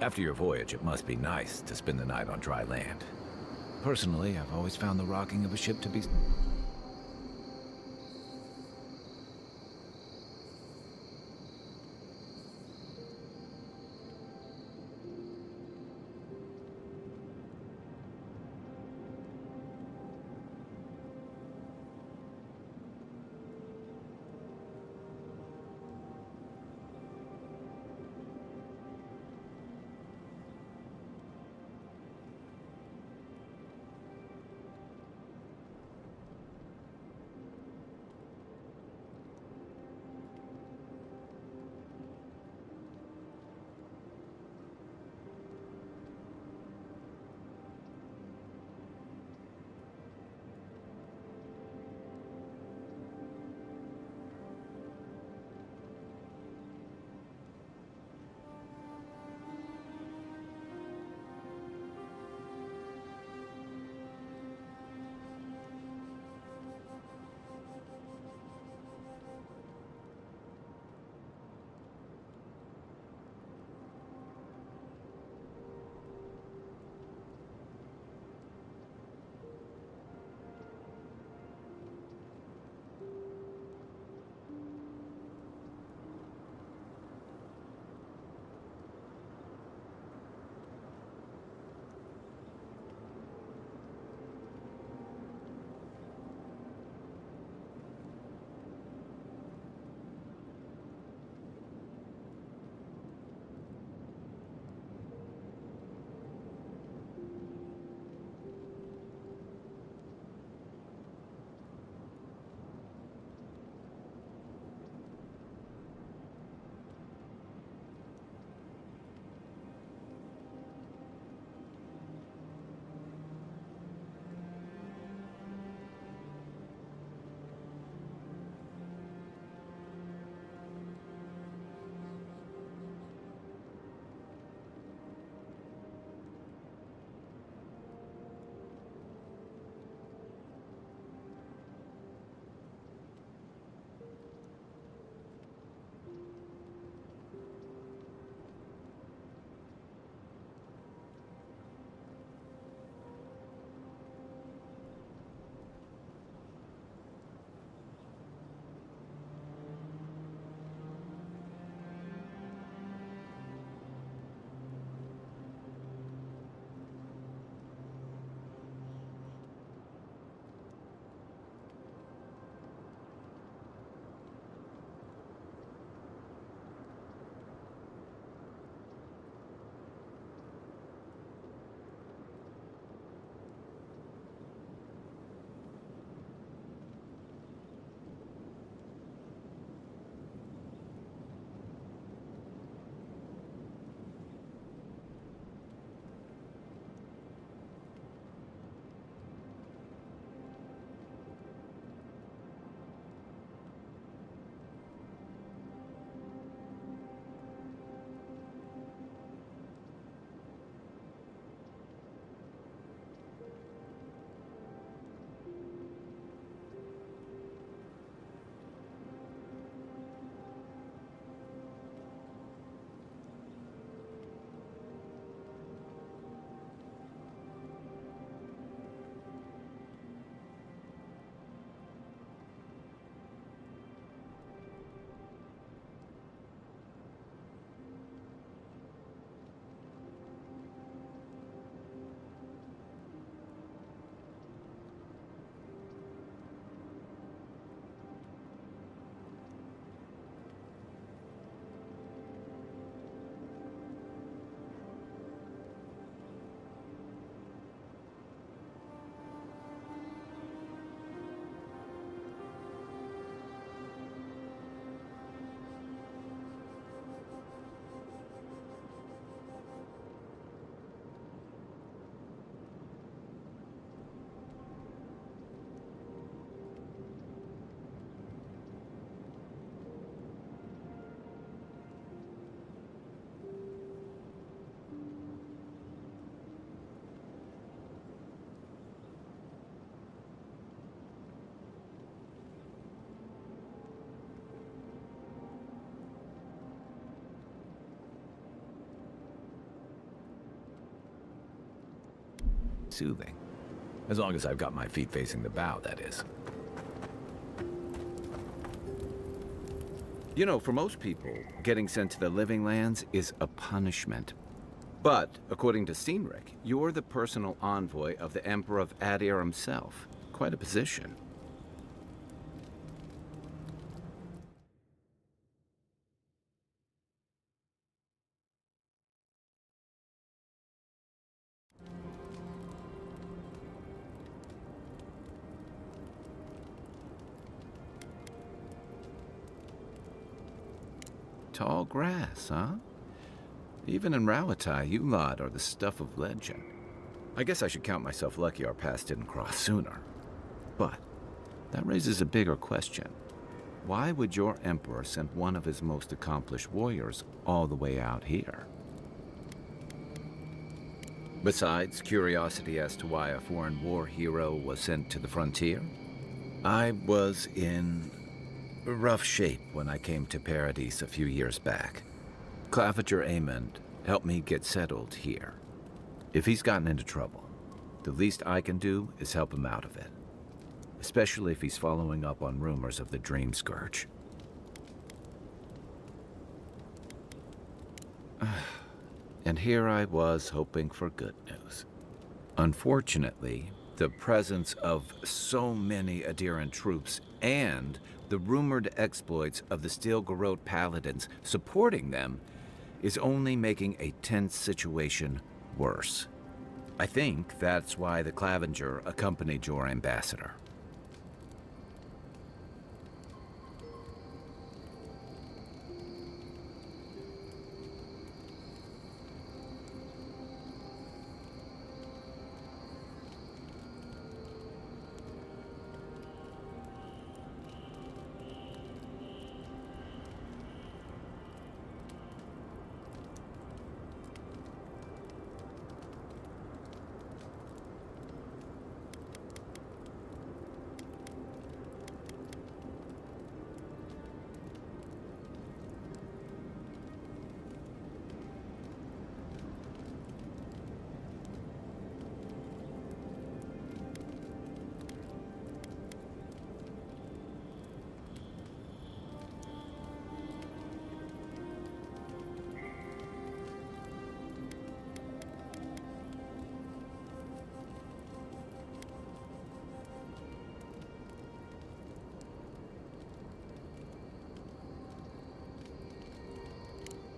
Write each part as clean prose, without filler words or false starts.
After your voyage, it must be nice to spend the night on dry land. Personally, I've always found the rocking of a ship to be... soothing. As long as I've got my feet facing the bow, that is. You know, for most people, getting sent to the Living Lands is a punishment. But, according to Cynric, you're the personal envoy of the Emperor of Adir himself. Quite a position. Tall grass, huh? Even in Rawatai, you lot are the stuff of legend. I guess I should count myself lucky our paths didn't cross sooner. But that raises a bigger question. Why would your emperor send one of his most accomplished warriors all the way out here? Besides curiosity as to why a foreign war hero was sent to the frontier, I was in rough shape when I came to Paradise a few years back. Claviger Amond helped me get settled here. If he's gotten into trouble, the least I can do is help him out of it. Especially if he's following up on rumors of the Dream Scourge. And here I was hoping for good news. Unfortunately, the presence of so many Adiran troops and the rumored exploits of the Steel-Garrote paladins supporting them is only making a tense situation worse. I think that's why the Claviger accompanied your ambassador.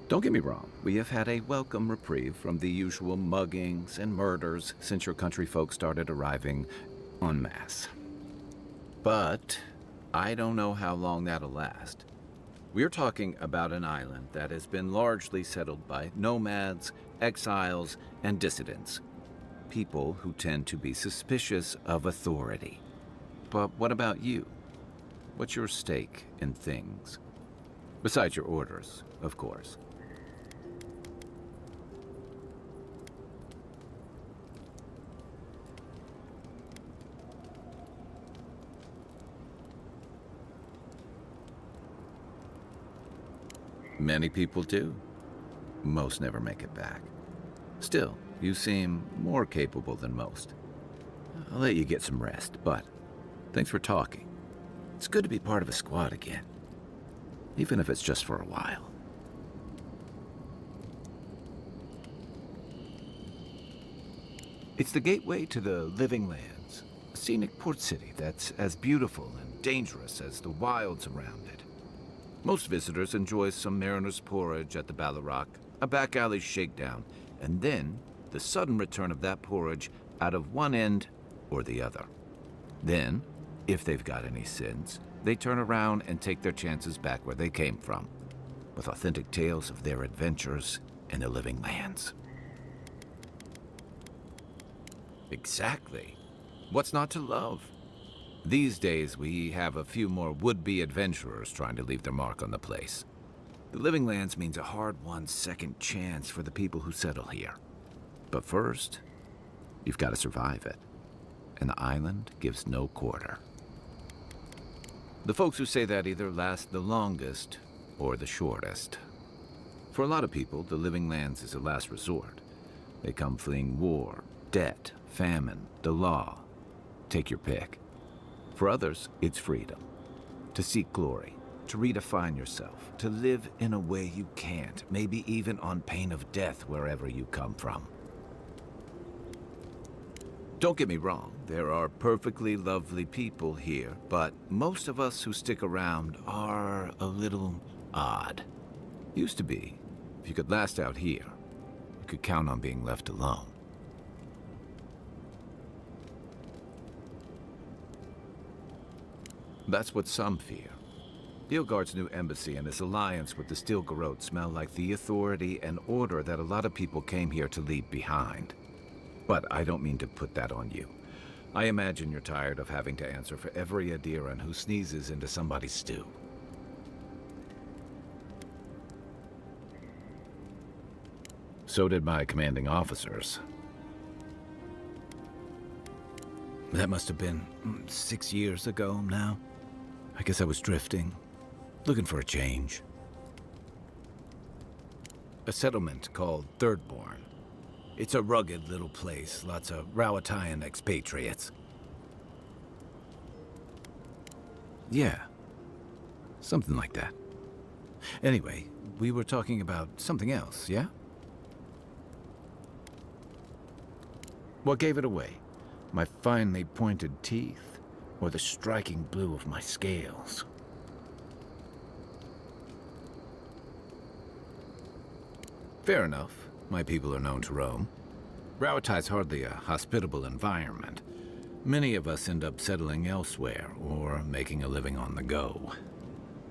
Don't get me wrong, we have had a welcome reprieve from the usual muggings and murders since your country folk started arriving en masse. But I don't know how long that'll last. We're talking about an island that has been largely settled by nomads, exiles, and dissidents. People who tend to be suspicious of authority. But what about you? What's your stake in things? Besides your orders, of course. Many people do. Most never make it back. Still, you seem more capable than most. I'll let you get some rest, but thanks for talking. It's good to be part of a squad again, even if it's just for a while. It's the gateway to the Living Lands, a scenic port city that's as beautiful and dangerous as the wilds around it. Most visitors enjoy some mariner's porridge at the Ballarrock, a back alley shakedown, and then the sudden return of that porridge out of one end or the other. Then, if they've got any sins, they turn around and take their chances back where they came from, with authentic tales of their adventures in the Living Lands. Exactly. What's not to love? These days, we have a few more would-be adventurers trying to leave their mark on the place. The Living Lands means a hard-won second chance for the people who settle here. But first, you've got to survive it. And the island gives no quarter. The folks who say that either last the longest or the shortest. For a lot of people, the Living Lands is a last resort. They come fleeing war, debt, famine, the law. Take your pick. For others, it's freedom. To seek glory, to redefine yourself, to live in a way you can't, maybe even on pain of death wherever you come from. Don't get me wrong, there are perfectly lovely people here, but most of us who stick around are a little odd. Used to be. If you could last out here, you could count on being left alone. That's what some fear. Nilfgaard's new embassy and his alliance with the Stilgarrote smell like the authority and order that a lot of people came here to leave behind. But I don't mean to put that on you. I imagine you're tired of having to answer for every Adiran who sneezes into somebody's stew. So did my commanding officers. That must have been 6 years ago now. I guess I was drifting, looking for a change. A settlement called Thirdborn. It's a rugged little place, lots of Rowatayan expatriates. Yeah, something like that. Anyway, we were talking about something else, yeah? What gave it away? My finely pointed teeth, or the striking blue of my scales? Fair enough. My people are known to roam. Rowatai's hardly a hospitable environment. Many of us end up settling elsewhere, or making a living on the go.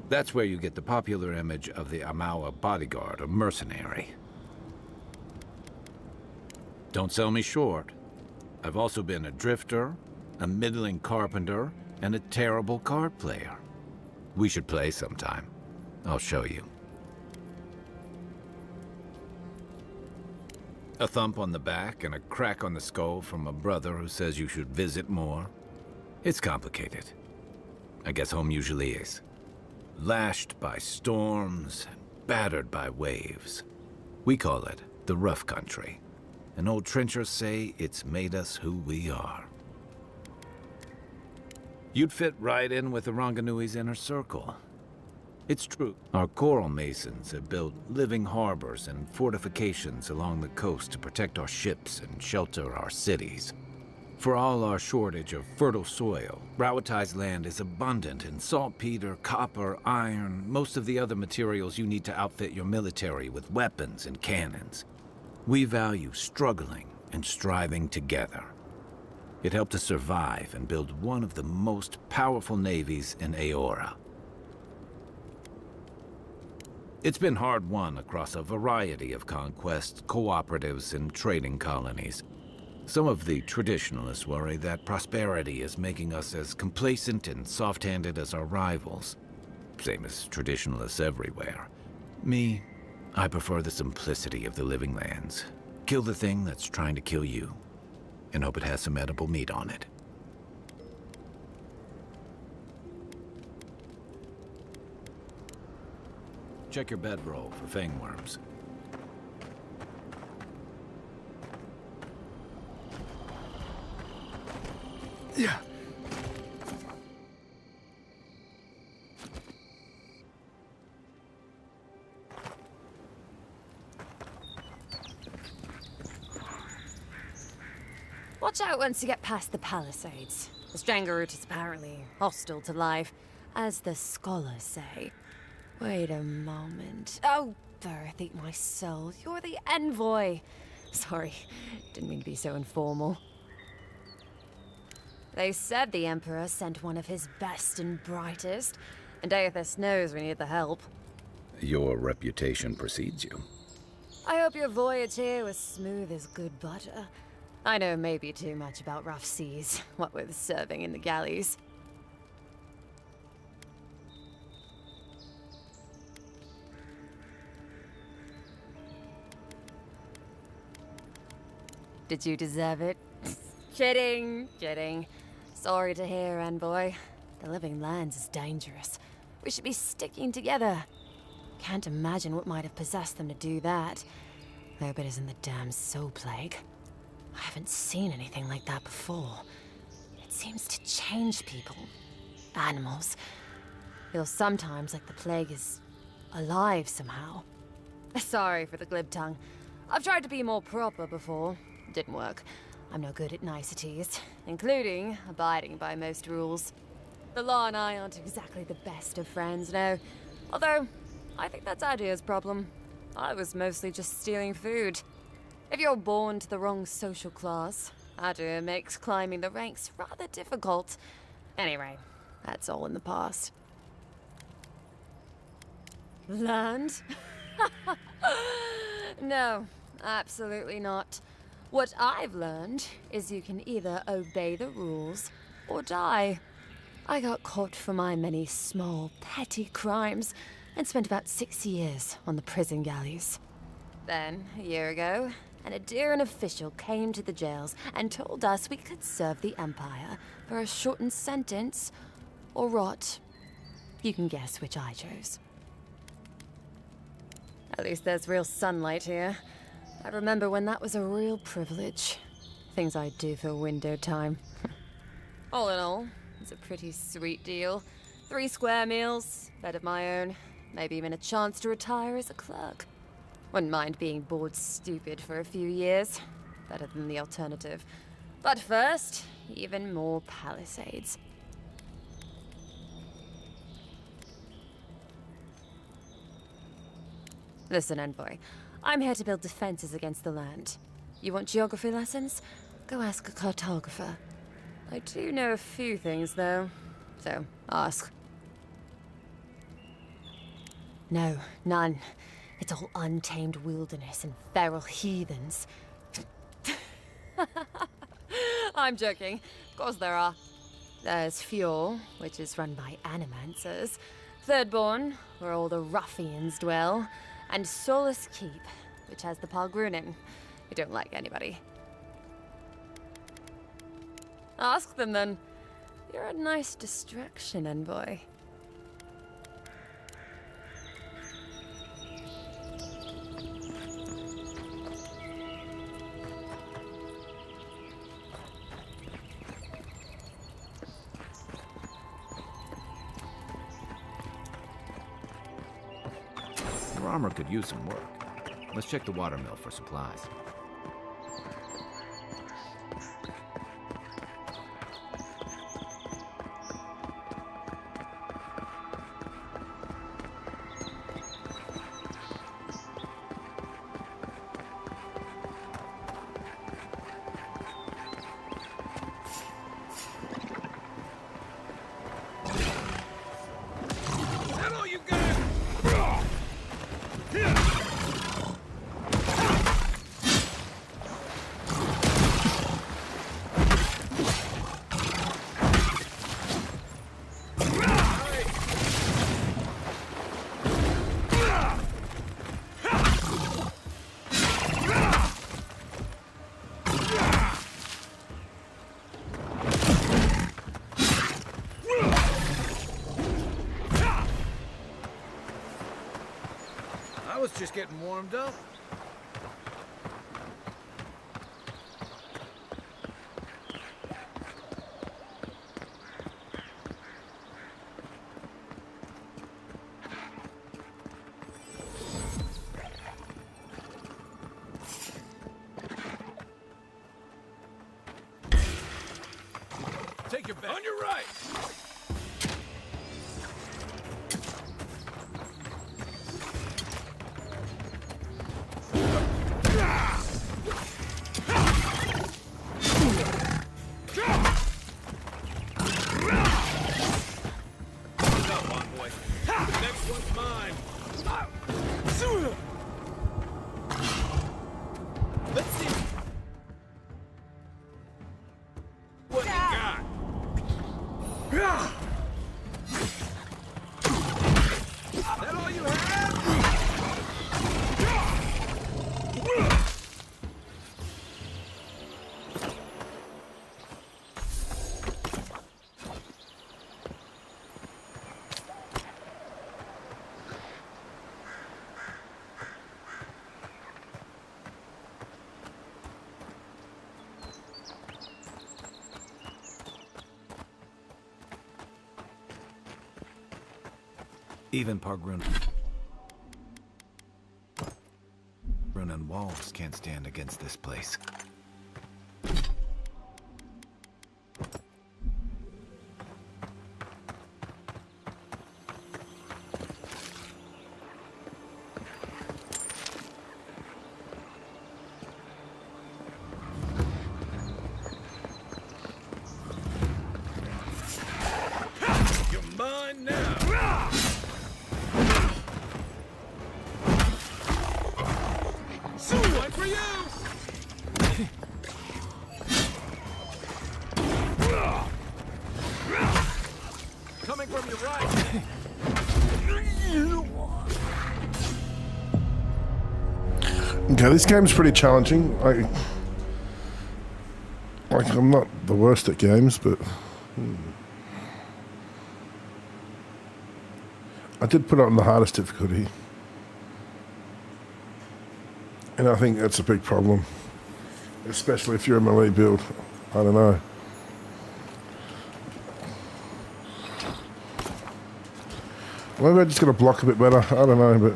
That's where you get the popular image of the Amawa bodyguard or mercenary. Don't sell me short. I've also been a drifter, a middling carpenter, and a terrible card player. We should play sometime. I'll show you. A thump on the back and a crack on the skull from a brother who says you should visit more. It's complicated. I guess home usually is. Lashed by storms and battered by waves. We call it the rough country. And old trenchers say it's made us who we are. You'd fit right in with the Ranganui's inner circle. It's true. Our coral masons have built living harbors and fortifications along the coast to protect our ships and shelter our cities. For all our shortage of fertile soil, Rowatai's land is abundant in saltpeter, copper, iron, most of the other materials you need to outfit your military with weapons and cannons. We value struggling and striving together. It helped us survive and build one of the most powerful navies in Aora. It's been hard-won across a variety of conquests, cooperatives, and trading colonies. Some of the traditionalists worry that prosperity is making us as complacent and soft-handed as our rivals. Same as traditionalists everywhere. Me, I prefer the simplicity of the living lands. Kill the thing that's trying to kill you, and hope it has some edible meat on it. Check your bedroll for fangworms. Yeah. Watch out once you get past the palisades. The Strangerroot is apparently hostile to life, as the scholars say. Wait a moment. Oh, Birth, eat my soul. You're the envoy. Sorry, didn't mean to be so informal. They said the Emperor sent one of his best and brightest, and Aethys knows we need the help. Your reputation precedes you. I hope your voyage here was smooth as good butter. I know maybe too much about rough seas, what with serving in the galleys. Did you deserve it? Kidding, kidding. Sorry to hear, envoy. The living lands is dangerous. We should be sticking together. Can't imagine what might have possessed them to do that. Hope it isn't the damn soul plague. I haven't seen anything like that before. It seems to change people. Animals. Feels sometimes like the plague is alive somehow. Sorry for the glib tongue. I've tried to be more proper before. Didn't work. I'm no good at niceties, including abiding by most rules. The law and I aren't exactly the best of friends, no. Although, I think that's Adia's problem. I was mostly just stealing food. If you're born to the wrong social class, Adia makes climbing the ranks rather difficult. Anyway, that's all in the past. Learned? No, absolutely not. What I've learned is you can either obey the rules or die. I got caught for my many small, petty crimes and spent about 6 years on the prison galleys. Then, a year ago, an Adiran official came to the jails and told us we could serve the Empire for a shortened sentence or rot. You can guess which I chose. At least there's real sunlight here. I remember when that was a real privilege. Things I'd do for window time. All in all, it's a pretty sweet deal. 3 square meals, bed of my own, maybe even a chance to retire as a clerk. Wouldn't mind being bored stupid for a few years. Better than the alternative. But first, even more palisades. Listen, envoy. I'm here to build defenses against the land. You want geography lessons? Go ask a cartographer. I do know a few things, though. So, ask. No, none. It's all untamed wilderness and feral heathens. I'm joking. Of course there are. There's Fjord, which is run by animancers. Thirdborn, where all the ruffians dwell. And Solus Keep, which has the Palgrunin, who don't like anybody. Ask them then. You're a nice distraction, envoy. Your armor could use some work. Let's check the watermill for supplies. I was just getting warmed up. Take your bet. On your right. Let's see what you got. Even Pargrun and walls can't stand against this place. You're mine now. So one for you. Coming from your right. Okay, this game's pretty challenging. I'm not the worst at games, but I did put it on the hardest difficulty, and I think that's a big problem, especially if you're a melee build. I don't know. Maybe I just got to block a bit better. I don't know, but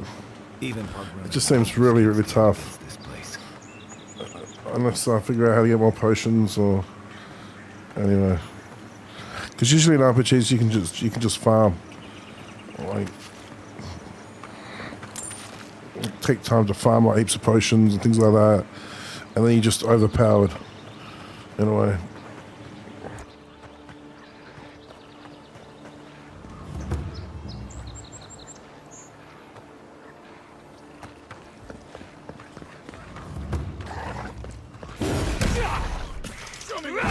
Even Pargrun it just seems really, really tough. this place. Unless I figure out how to get more potions, or anyway, because usually in RPGs you can just farm, like take time to farm like heaps of potions and things like that, and then you're just overpowered in a way. Show me what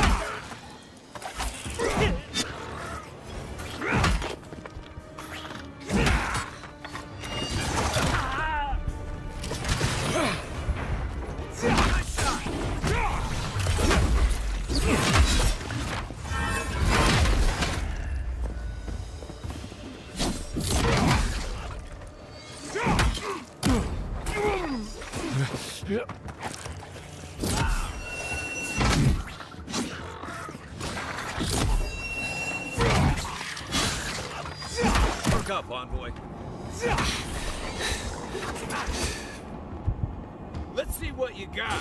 Work up, envoy. Let's see what you got.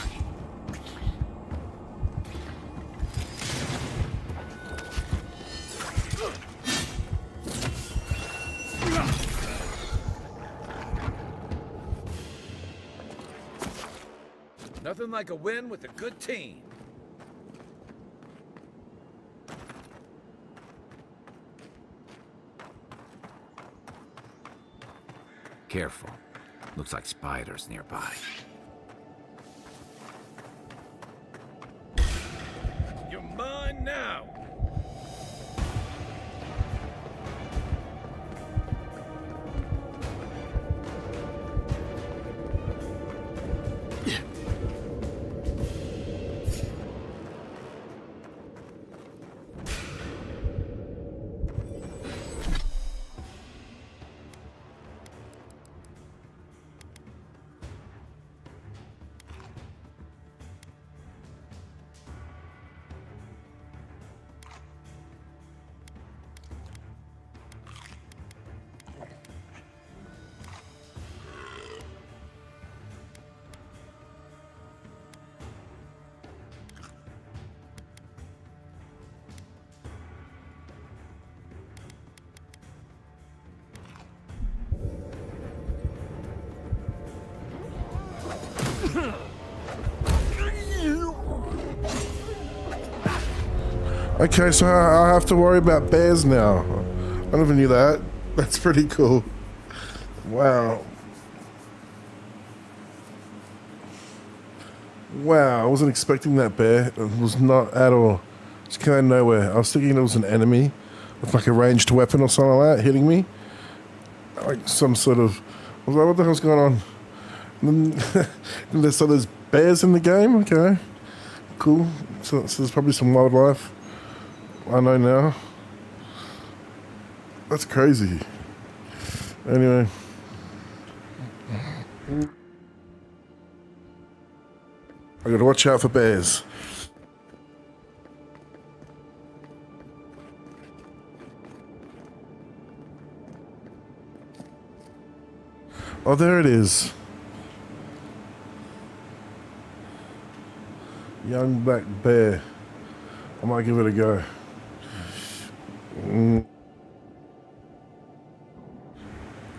Nothing like a win with a good team. Careful. Looks like spiders nearby. You're mine now. Okay, so I have to worry about bears now. I never knew that. That's pretty cool. Wow. Wow, I wasn't expecting that bear. It was not at all. Just came out of nowhere. I was thinking it was an enemy with like a ranged weapon or something like that hitting me. Like some sort of... I was like, what the hell's going on? And then, so there's bears in the game? Okay. Cool. So there's probably some wildlife. I know now. That's crazy. Anyway. I gotta watch out for bears. Oh, there it is. Young black bear. I might give it a go.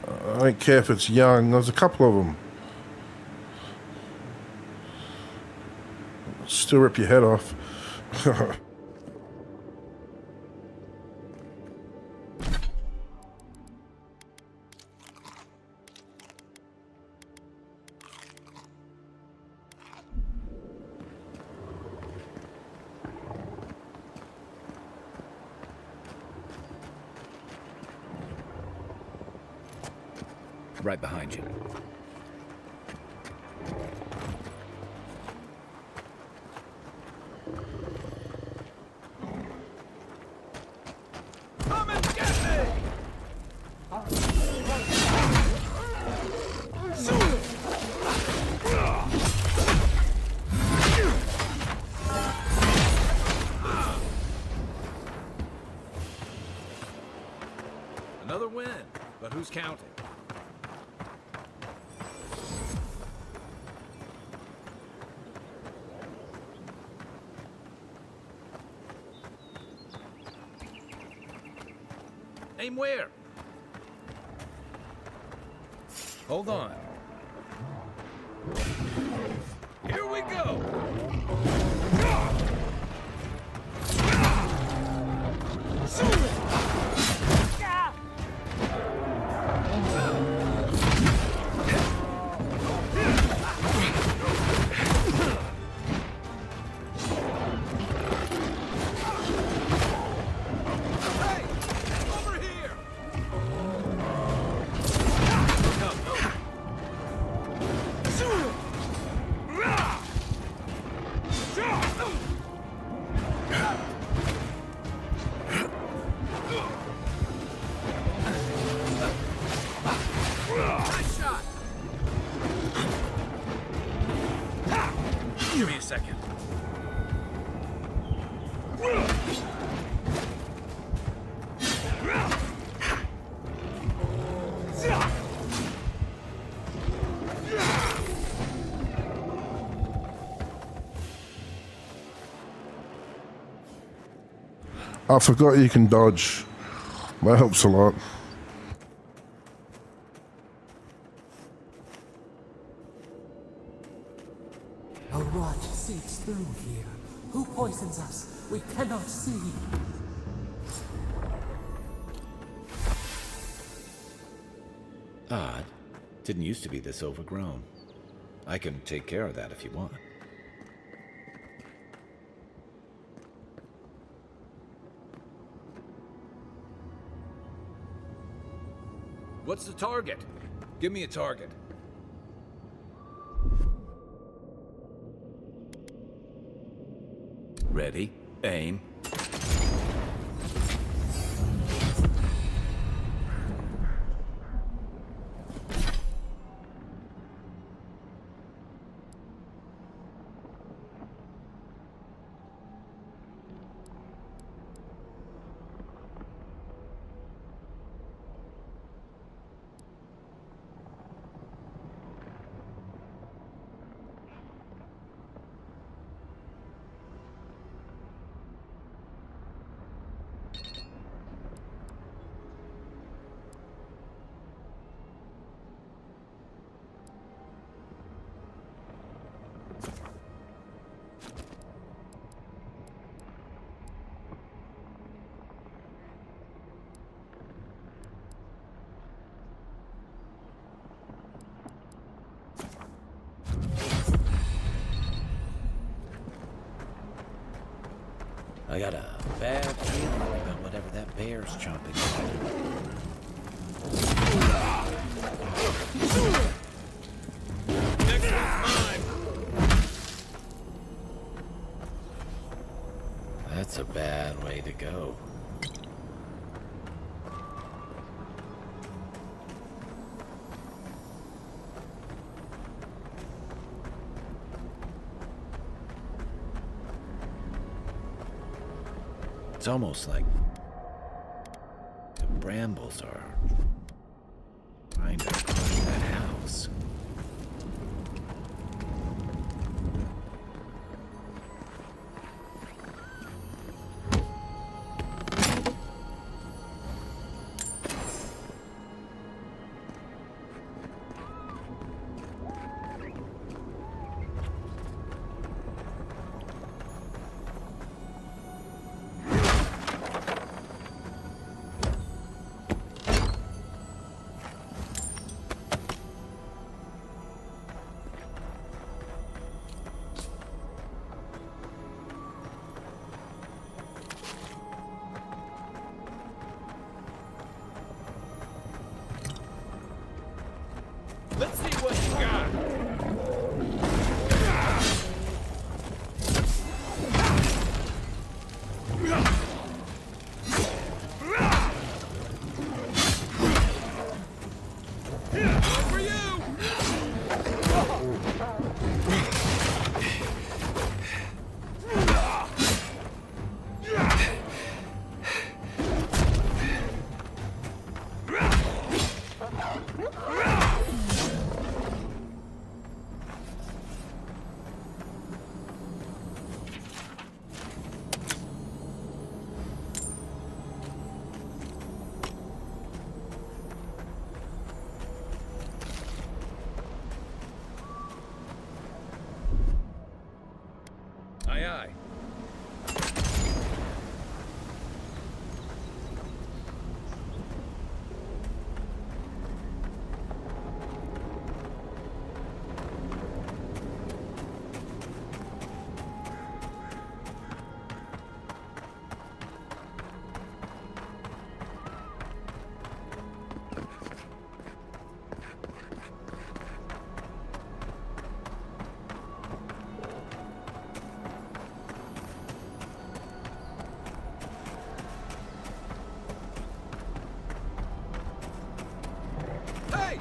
I don't care if it's young. There's a couple of them. Still rip your head off. Right behind you. Come and get me! Another win, but who's counting? Aim where? Hold on. Here we go! Hey! Over here! Nice shot! Give me a second. I forgot you can dodge. That helps a lot. A rot seeps through here. Who poisons us? We cannot see. Odd. Didn't used to be this overgrown. I can take care of that if you want. What's the target? Give me a target. Ready? Aim. I got a bad feeling about whatever that bear's chomping at. Next one's mine! That's a bad way to go. It's almost like the brambles are trying to crush that house. else. Let's see what you got. One for you! Aye, aye. Hey!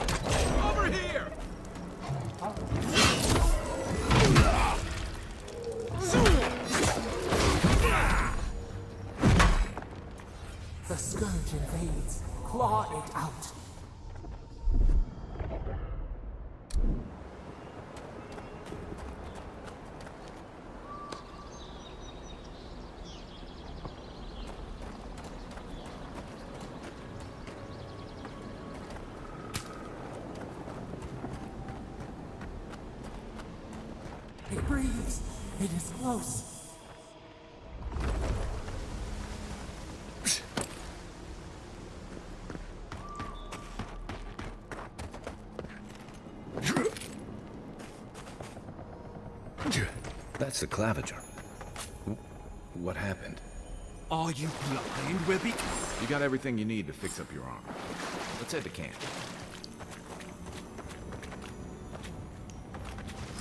Over here! The scourge invades. Claw it out. It breathes. It is close. That's the claviger. What happened? Are you blind, Webby? You got everything you need to fix up your arm. Let's head to camp.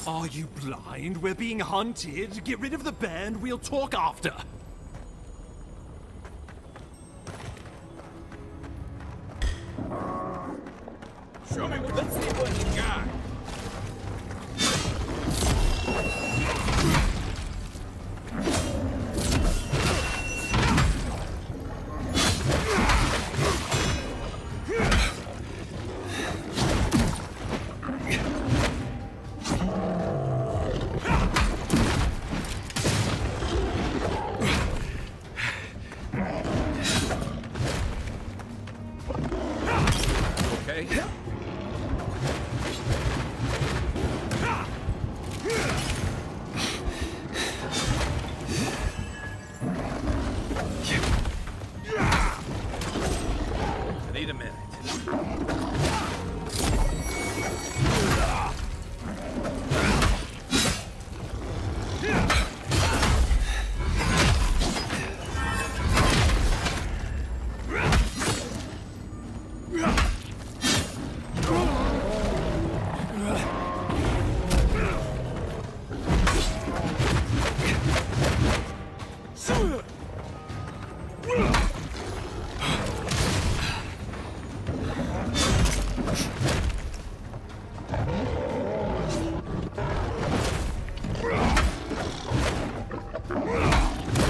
Are you blind? We're being hunted. Get rid of the band. We'll talk after. Show me. Let's see what you got. Okay. I need a minute.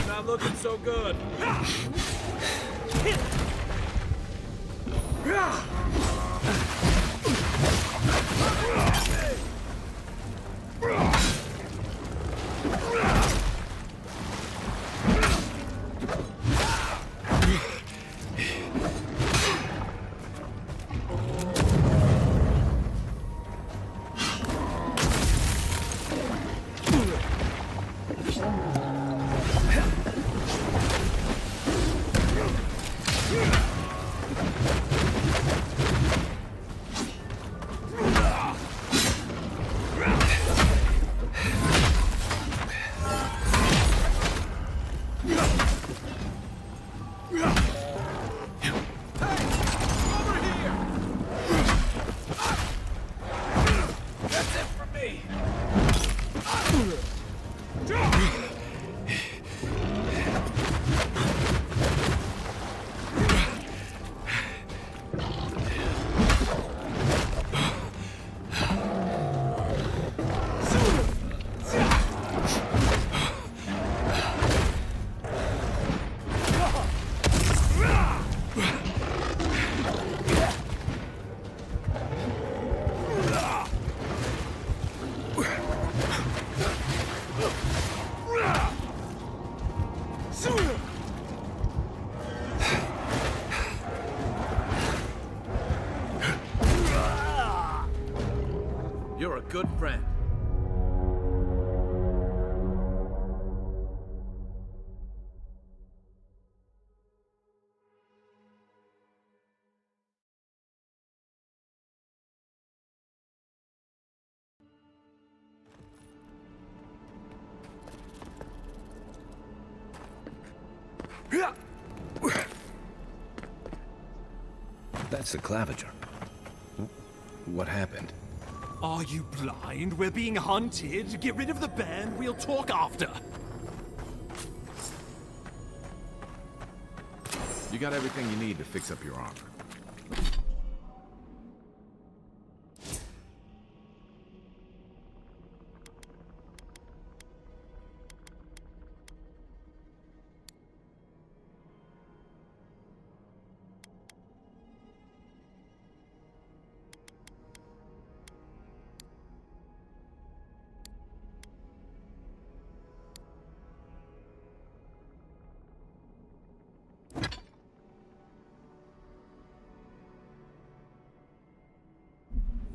Not looking so good. You're a good friend. That's the claviger. What happened? Are you blind? We're being hunted. Get rid of the band. We'll talk after. You got everything you need to fix up your armor.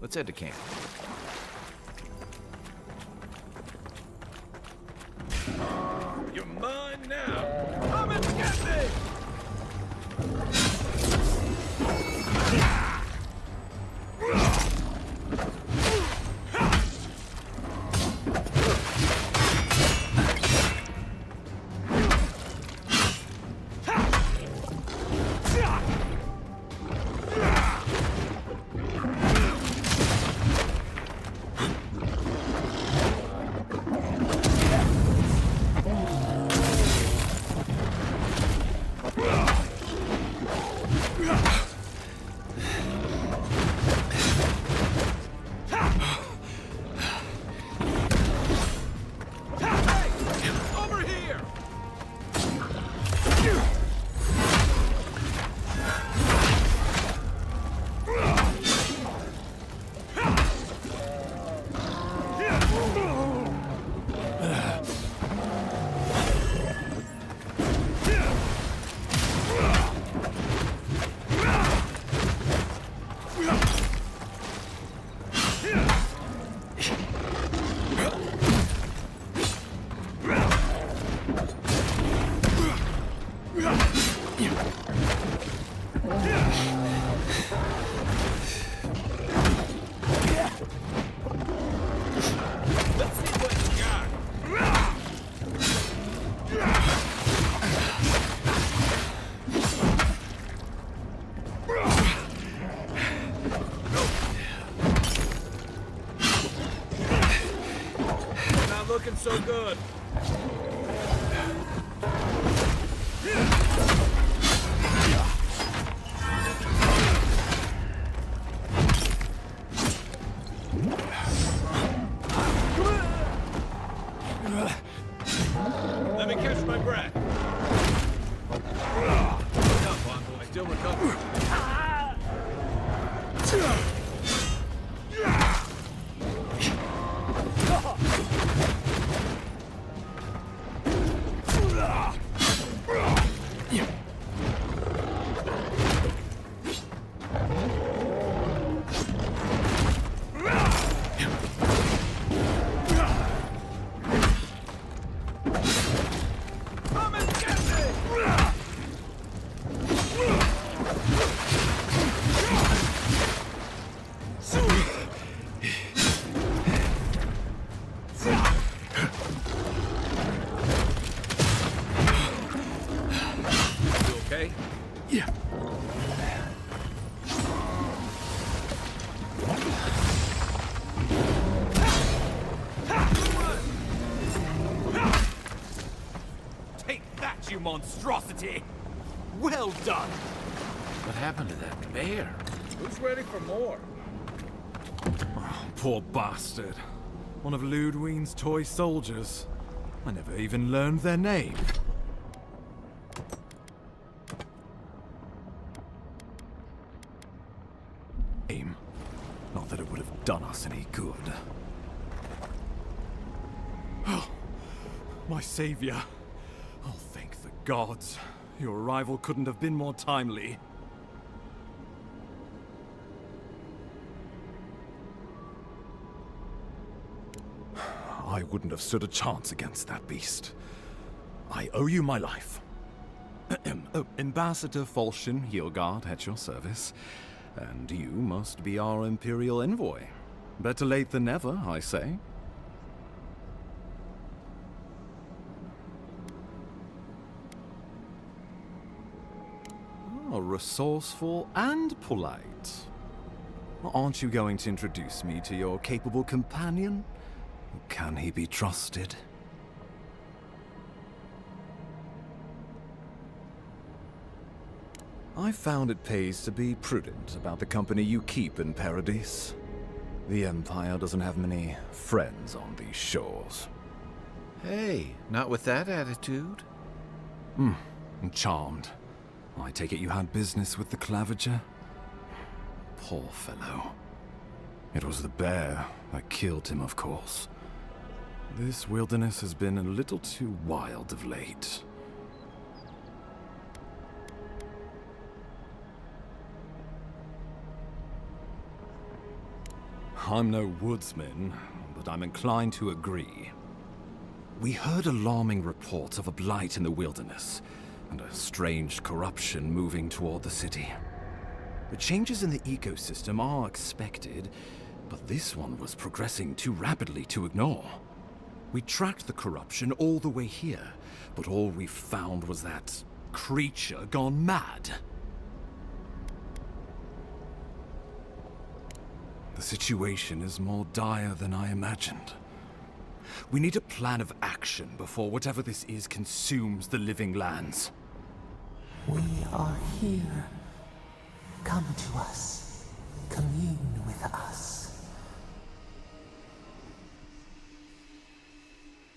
Let's head to camp. You're mine now. Come and get me! Looking so good. Let me catch my breath. Come on, boy. Still recovering. You okay? Yeah. Take that, you monstrosity! Well done! What happened to that bear? Who's ready for more? Poor bastard. One of Ludwine's toy soldiers. I never even learned their name. Not that it would have done us any good. Oh, my savior. Oh, thank the gods. Your arrival couldn't have been more timely. I wouldn't have stood a chance against that beast. I owe you my life. Ambassador Falchion Heelguard at your service. And you must be our Imperial envoy. Better late than never, I say. Oh, resourceful and polite. Aren't you going to introduce me to your capable companion? Can he be trusted? I found it pays to be prudent about the company you keep in Paradise. The Empire doesn't have many friends on these shores. Hey, not with that attitude. I'm charmed. I take it you had business with the Claviger? Poor fellow. It was the bear that killed him, of course. This wilderness has been a little too wild of late. I'm no woodsman, but I'm inclined to agree. We heard alarming reports of a blight in the wilderness, and a strange corruption moving toward the city. The changes in the ecosystem are expected, but this one was progressing too rapidly to ignore. We tracked the corruption all the way here, but all we found was that creature gone mad. The situation is more dire than I imagined. We need a plan of action before whatever this is consumes the living lands. We are here. Come to us. Commune with us.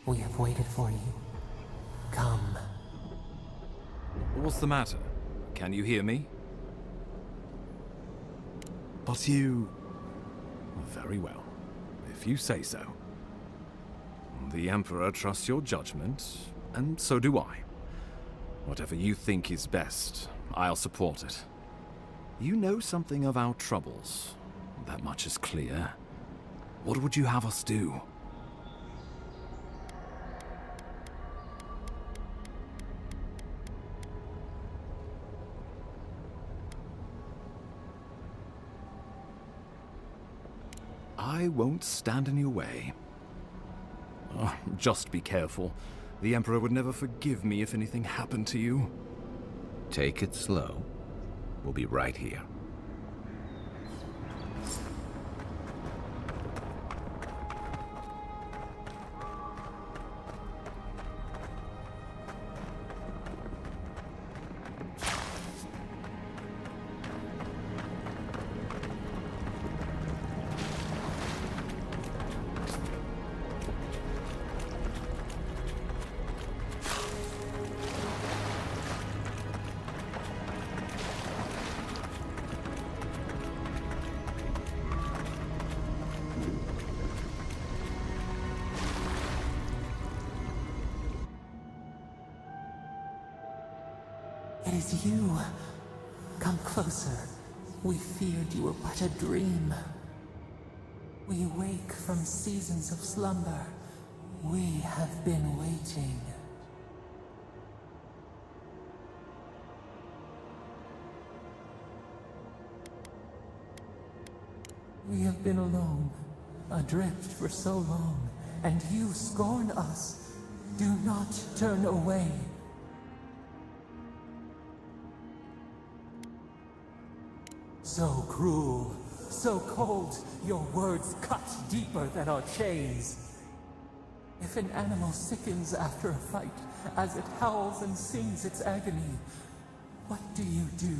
We have waited for you. Come. What's the matter? Can you hear me? But you... Very well, if you say so. The Emperor trusts your judgment, and so do I. Whatever you think is best, I'll support it. You know something of our troubles. That much is clear. What would you have us do? I won't stand in your way. Oh, just be careful. The Emperor would never forgive me if anything happened to you. Take it slow. We'll be right here. It is you. Come closer. We feared you were but a dream. We wake from seasons of slumber. We have been waiting. We have been alone, adrift for so long, and you scorn us. Do not turn away. So cruel, so cold, your words cut deeper than our chains. If an animal sickens after a fight, as it howls and sings its agony, what do you do?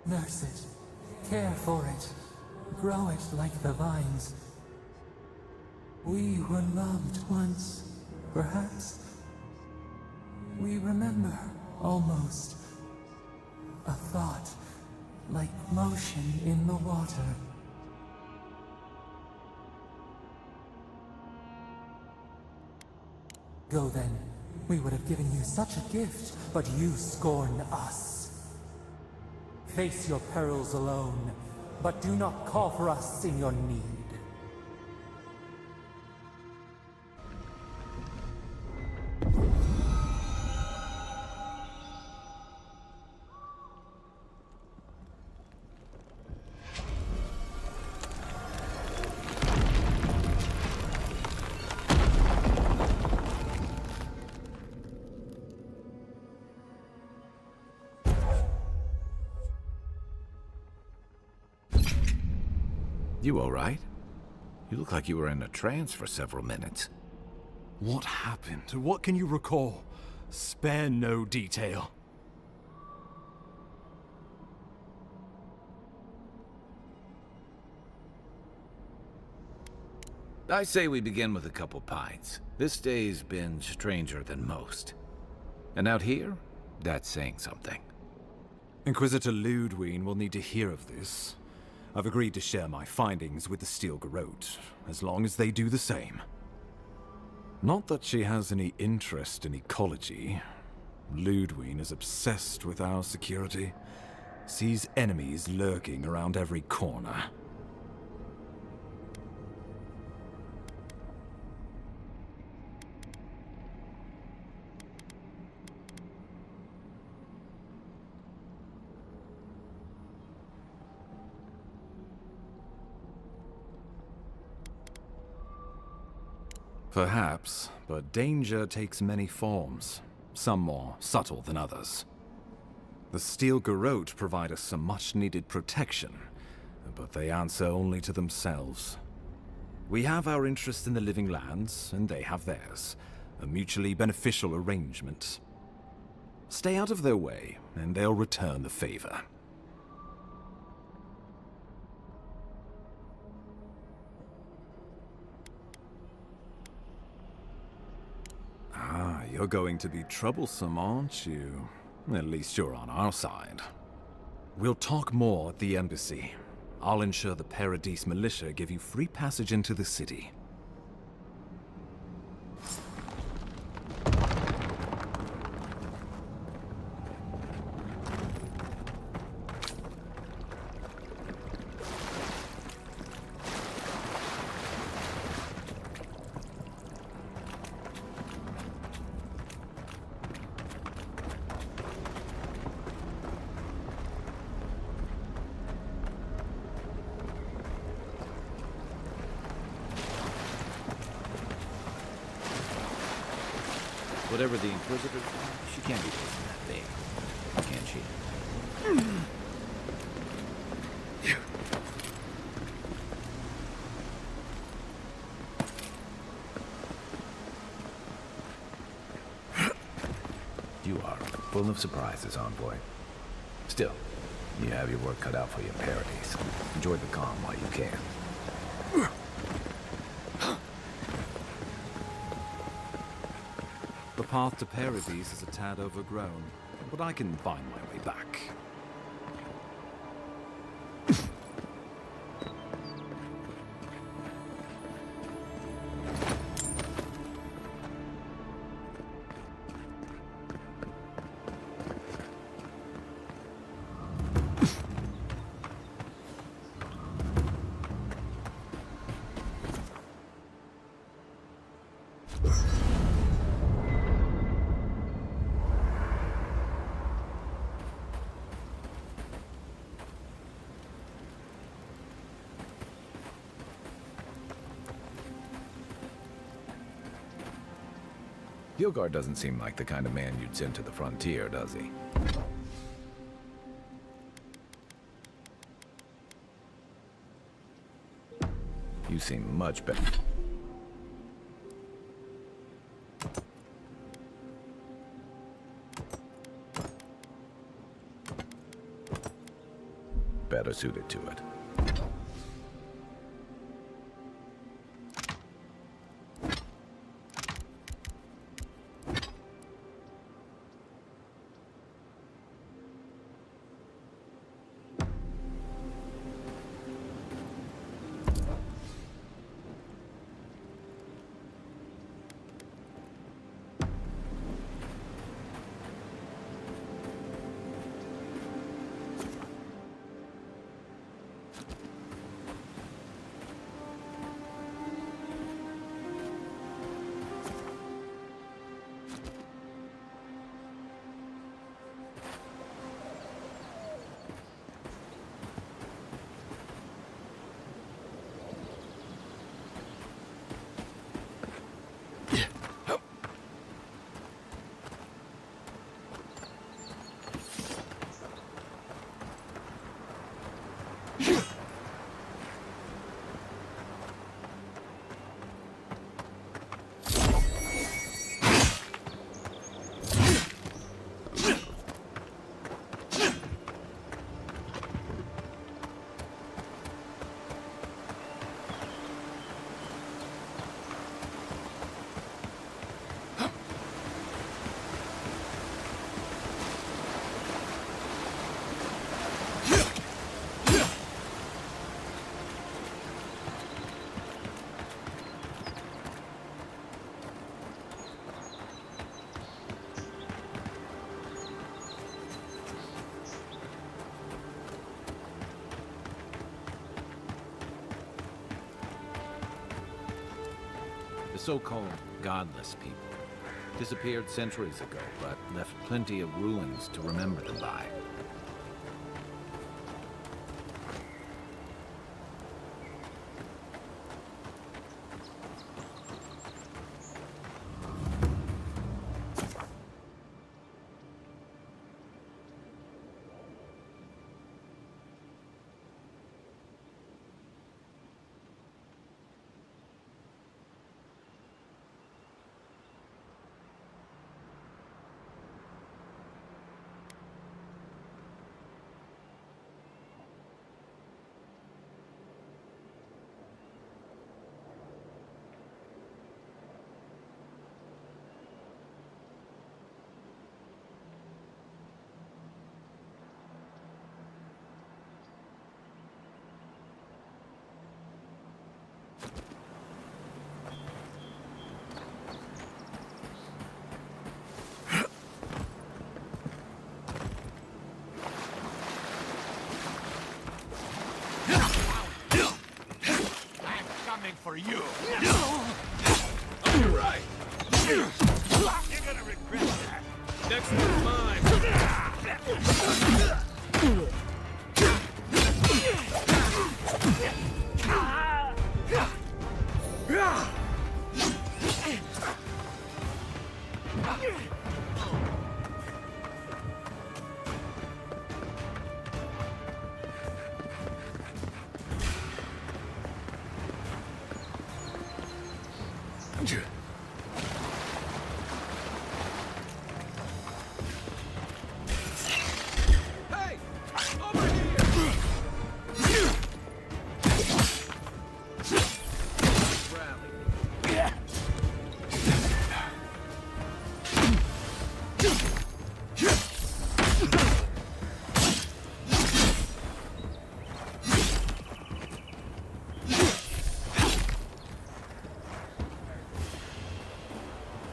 Nurse it, care for it, grow it like the vines. We were loved once, perhaps. We remember, almost. A thought, like motion in the water. Go then. We would have given you such a gift, but you scorn us. Face your perils alone, but do not call for us in your need. You all right? You look like you were in a trance for several minutes. What happened? What can you recall? Spare no detail. I say we begin with a couple pints. This day's been stranger than most. And out here, that's saying something. Inquisitor Ludwine will need to hear of this. I've agreed to share my findings with the Steel Garrote, as long as they do the same. Not that she has any interest in ecology. Ludwine is obsessed with our security, sees enemies lurking around every corner. Perhaps, but danger takes many forms, some more subtle than others. The Steel Garrote provide us some much-needed protection, but they answer only to themselves. We have our interest in the living lands, and they have theirs, a mutually beneficial arrangement. Stay out of their way, and they'll return the favor. You're going to be troublesome, aren't you? At least you're on our side. We'll talk more at the embassy. I'll ensure the Paradise militia give you free passage into the city. Whatever the Inquisitor, she can't be facing that big, can she? You are full of surprises, envoy. Still, you have your work cut out for you in Paradise. Enjoy the calm while you can. The path to Paradise is a tad overgrown, but I can find my way back. Gilgard doesn't seem like the kind of man you'd send to the frontier, does he? You seem much better. Better suited to it. The so-called godless people disappeared centuries ago, but left plenty of ruins to remember them by. For you. You're right. You're gonna regret that. Next one's mine. Hey! Over here! Rally.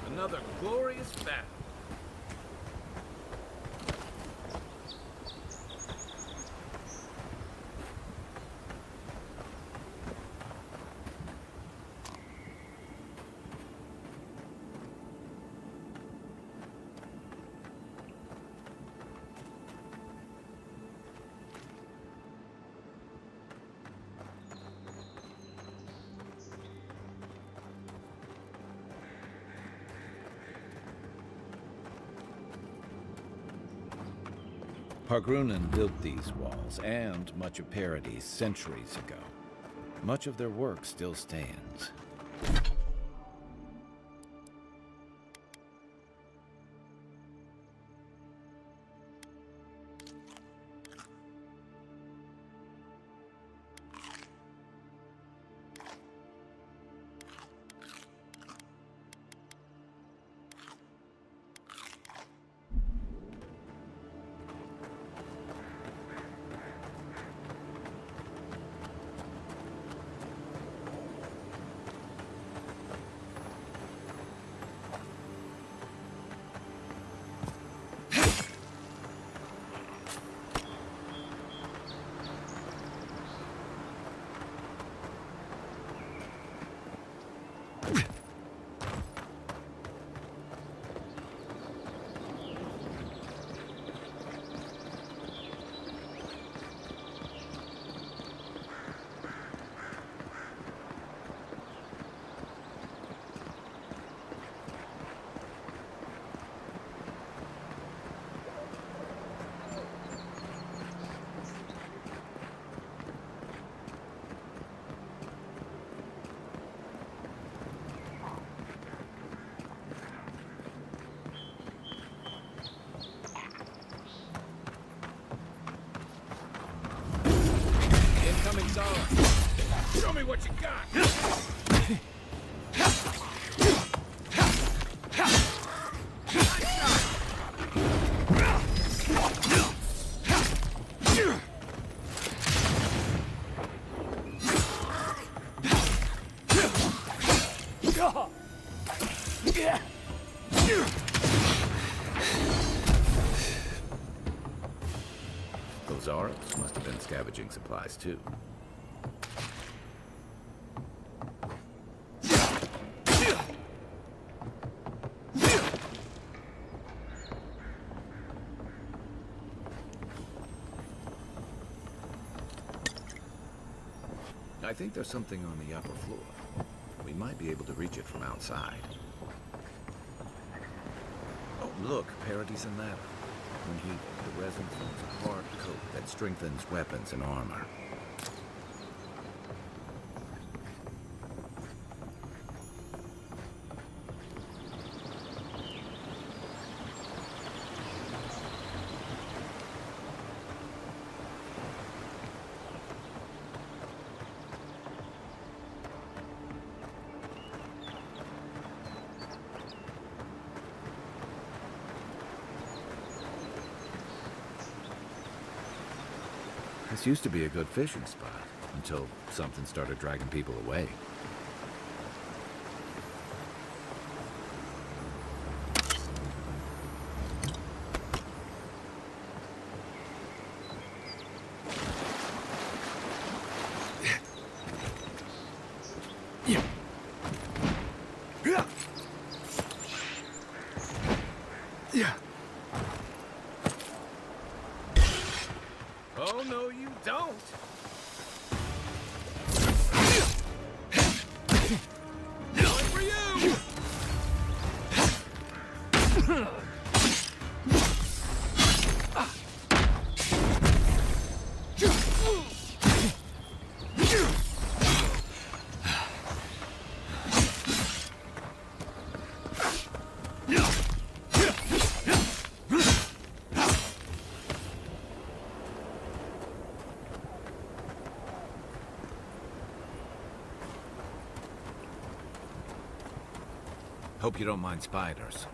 Another glorious battle. Hargrunnen built these walls and much of Paradis centuries ago. Much of their work still stands. Incoming Zara. Show me what you got. Those Arabs must have been scavenging supplies too. I think there's something on the upper floor. We might be able to reach it from outside. Oh, look, Paradis and ladder. When heated, the resin forms a hard coat that strengthens weapons and armor. This used to be a good fishing spot, until something started dragging people away. Oh, no, you don't! Going for you! Hope you don't mind spiders.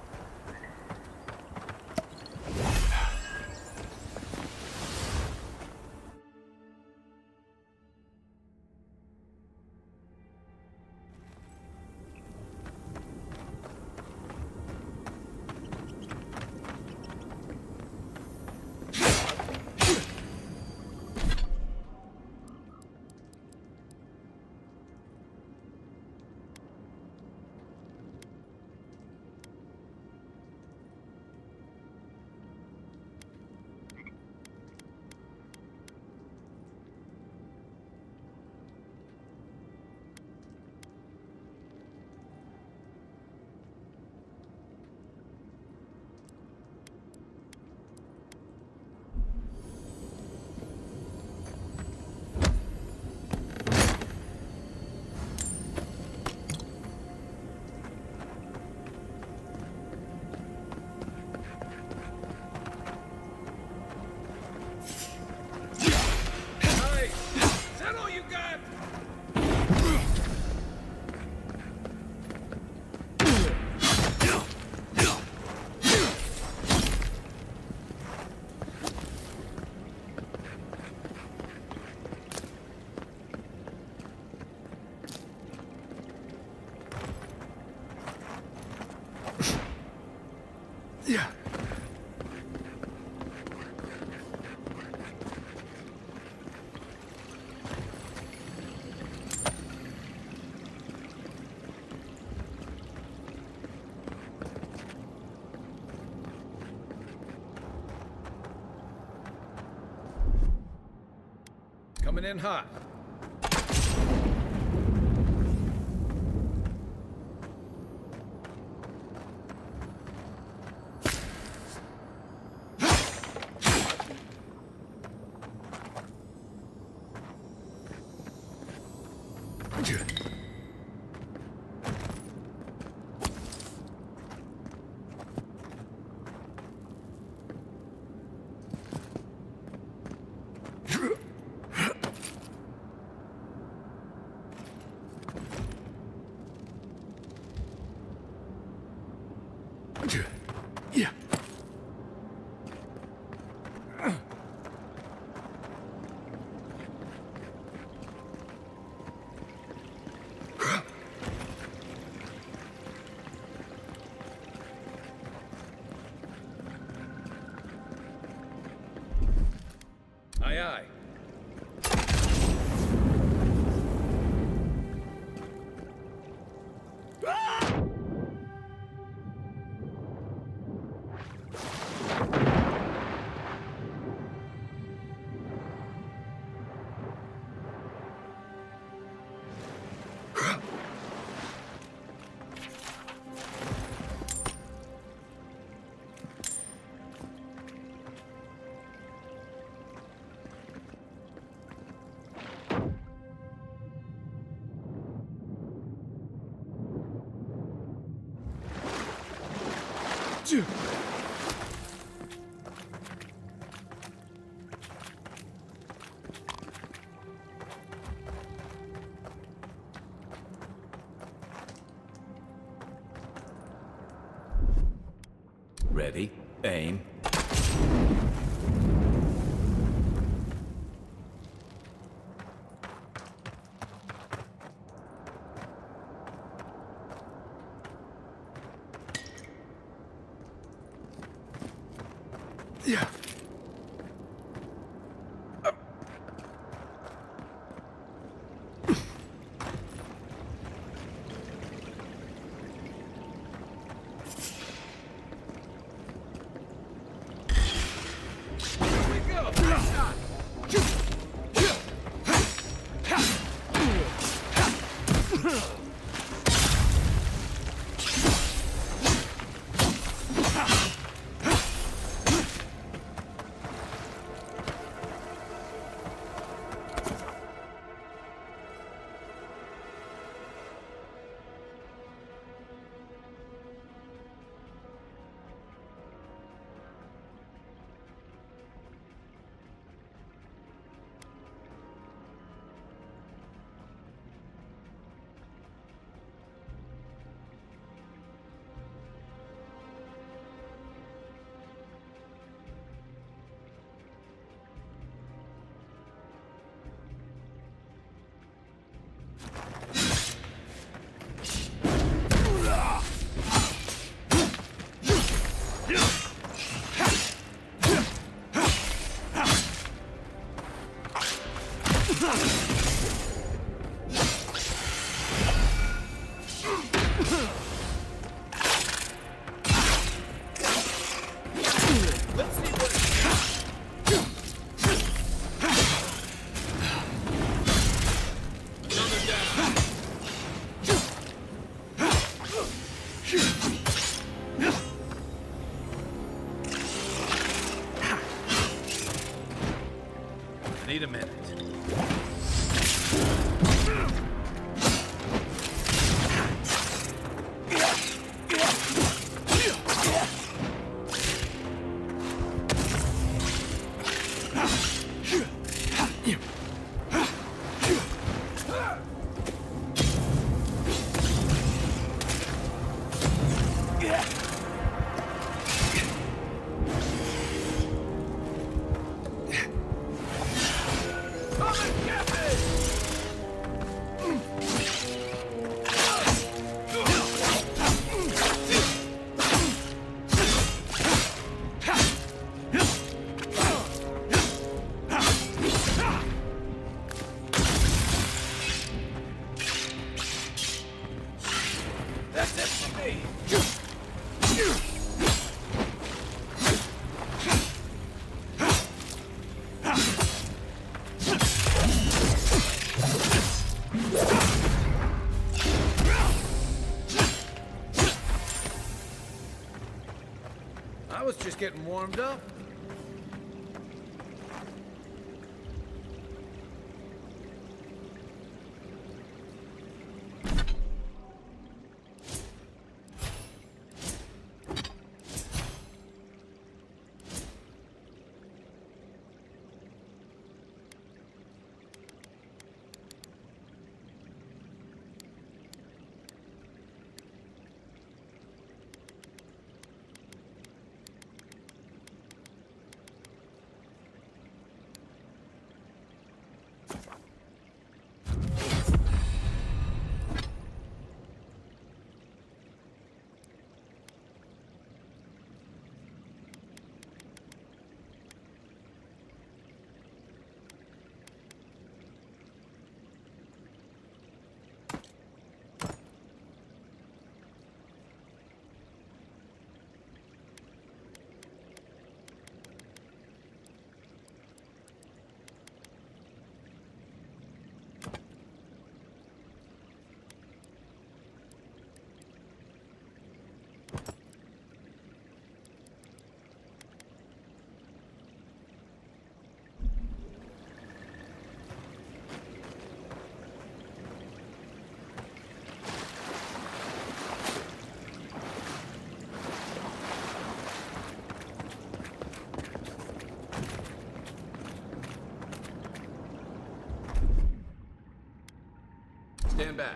Coming in hot. Yeah. Aye, aye. Ready, aim. Yeah. Need a minute. That's it for me. was just getting warmed up. Stand back.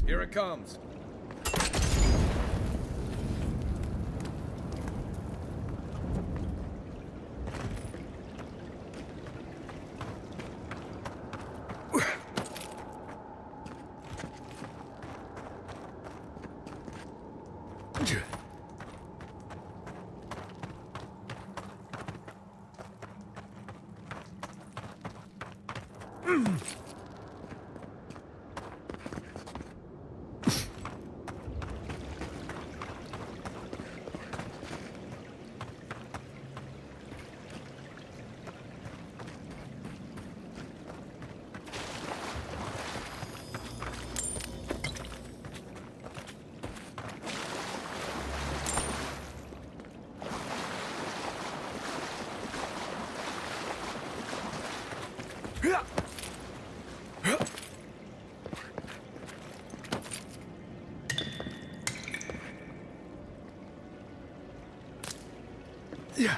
Here it comes. Yeah.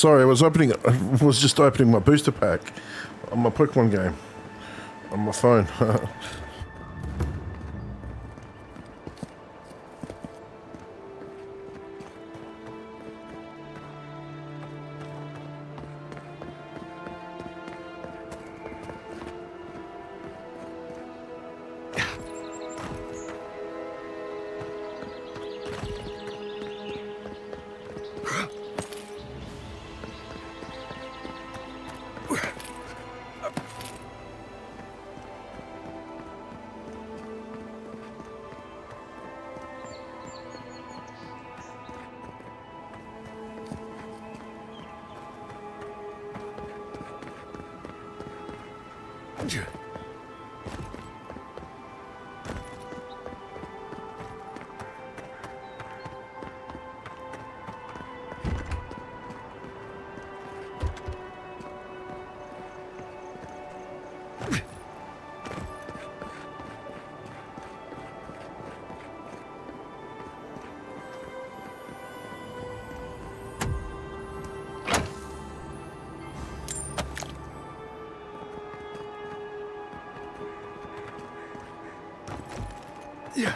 sorry, I was just opening my booster pack on my Pokemon game on my phone. Yeah.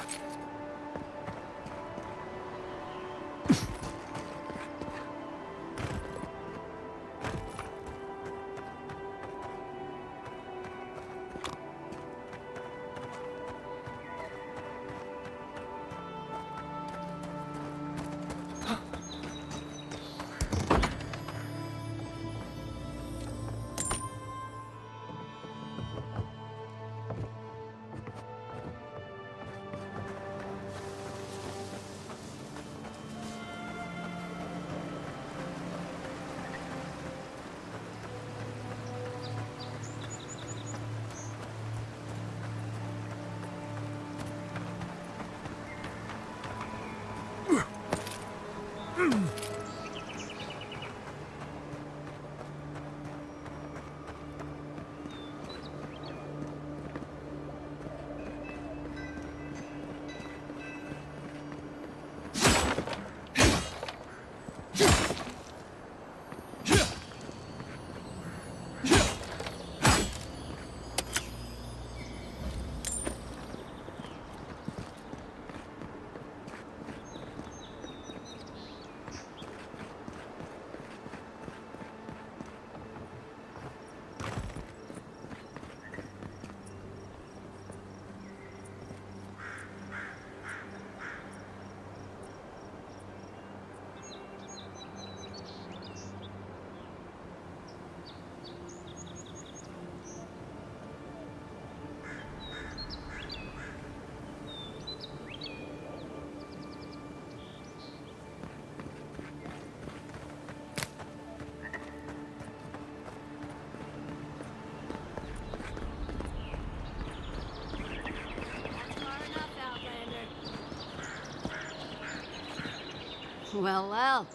Well, well.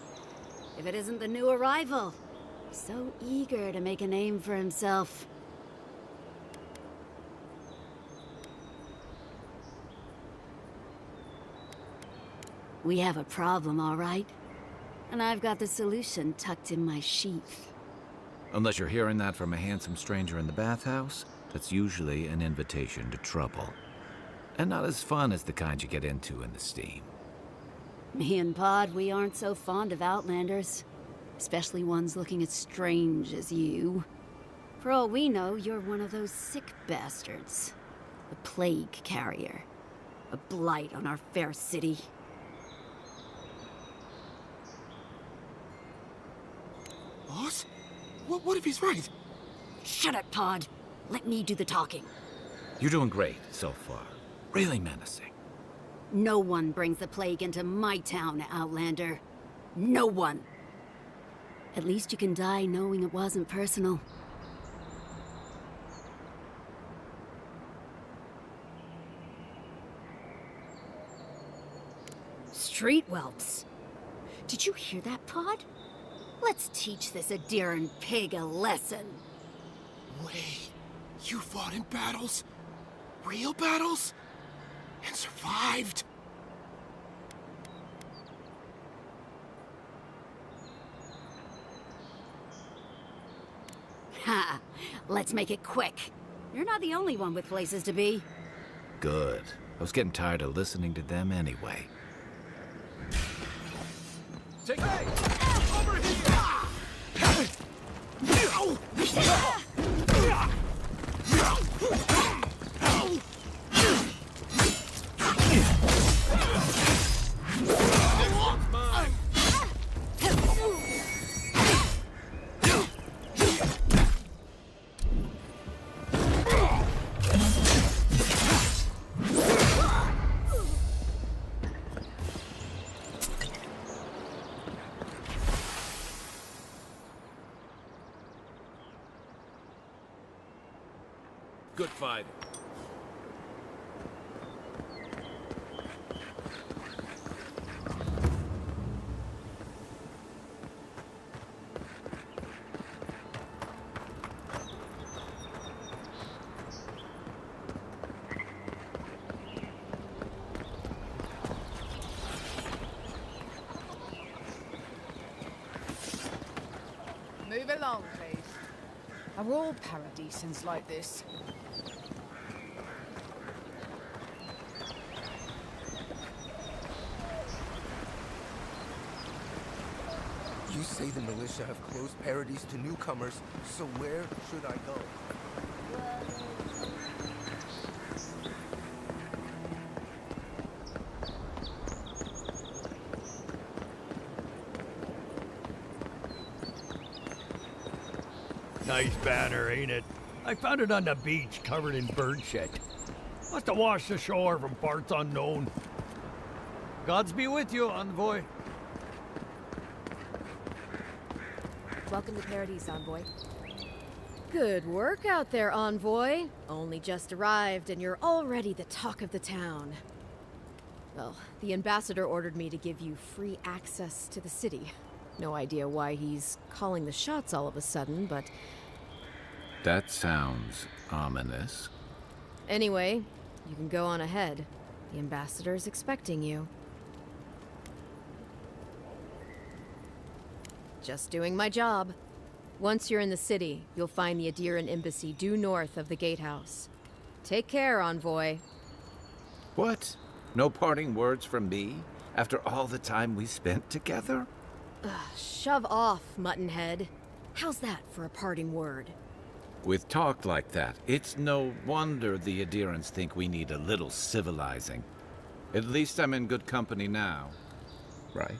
If it isn't the new arrival. So eager to make a name for himself. We have a problem, all right? And I've got the solution tucked in my sheath. Unless you're hearing that from a handsome stranger in the bathhouse, that's usually an invitation to trouble. And not as fun as the kind you get into in the steam. Me and Pod, we aren't so fond of Outlanders. Especially ones looking as strange as you. For all we know, you're one of those sick bastards. A plague carrier. A blight on our fair city. Boss? What if he's right? Shut it, Pod. Let me do the talking. You're doing great so far. Really menacing. No one brings the plague into my town, Outlander. No one. At least you can die knowing it wasn't personal. Street whelps. Did you hear that, Pod? Let's teach this Adiran pig a lesson. Wait, you fought in battles? Real battles? And survived? Ha! Let's make it quick. You're not the only one with places to be. Good. I was getting tired of listening to them anyway. Take over here! Good fight. Move along, please. Are all paradisans like this? You say the militia have closed Paradise to newcomers, so where should I go? Nice banner, ain't it? I found it on the beach, covered in bird shit. Must have washed ashore from parts unknown. Gods be with you, envoy. Welcome to Paradise, Envoy. Good work out there, Envoy. Only just arrived, and you're already the talk of the town. Well, the ambassador ordered me to give you free access to the city. No idea why he's calling the shots all of a sudden, but... That sounds ominous. Anyway, you can go on ahead. The ambassador is expecting you. Just doing my job. Once you're in the city, you'll find the Adiran embassy due north of the gatehouse. Take care, Envoy. What? No parting words from me? After all the time we spent together? Shove off, Muttonhead. How's that for a parting word? With talk like that, it's no wonder the Adirans think we need a little civilizing. At least I'm in good company now, right?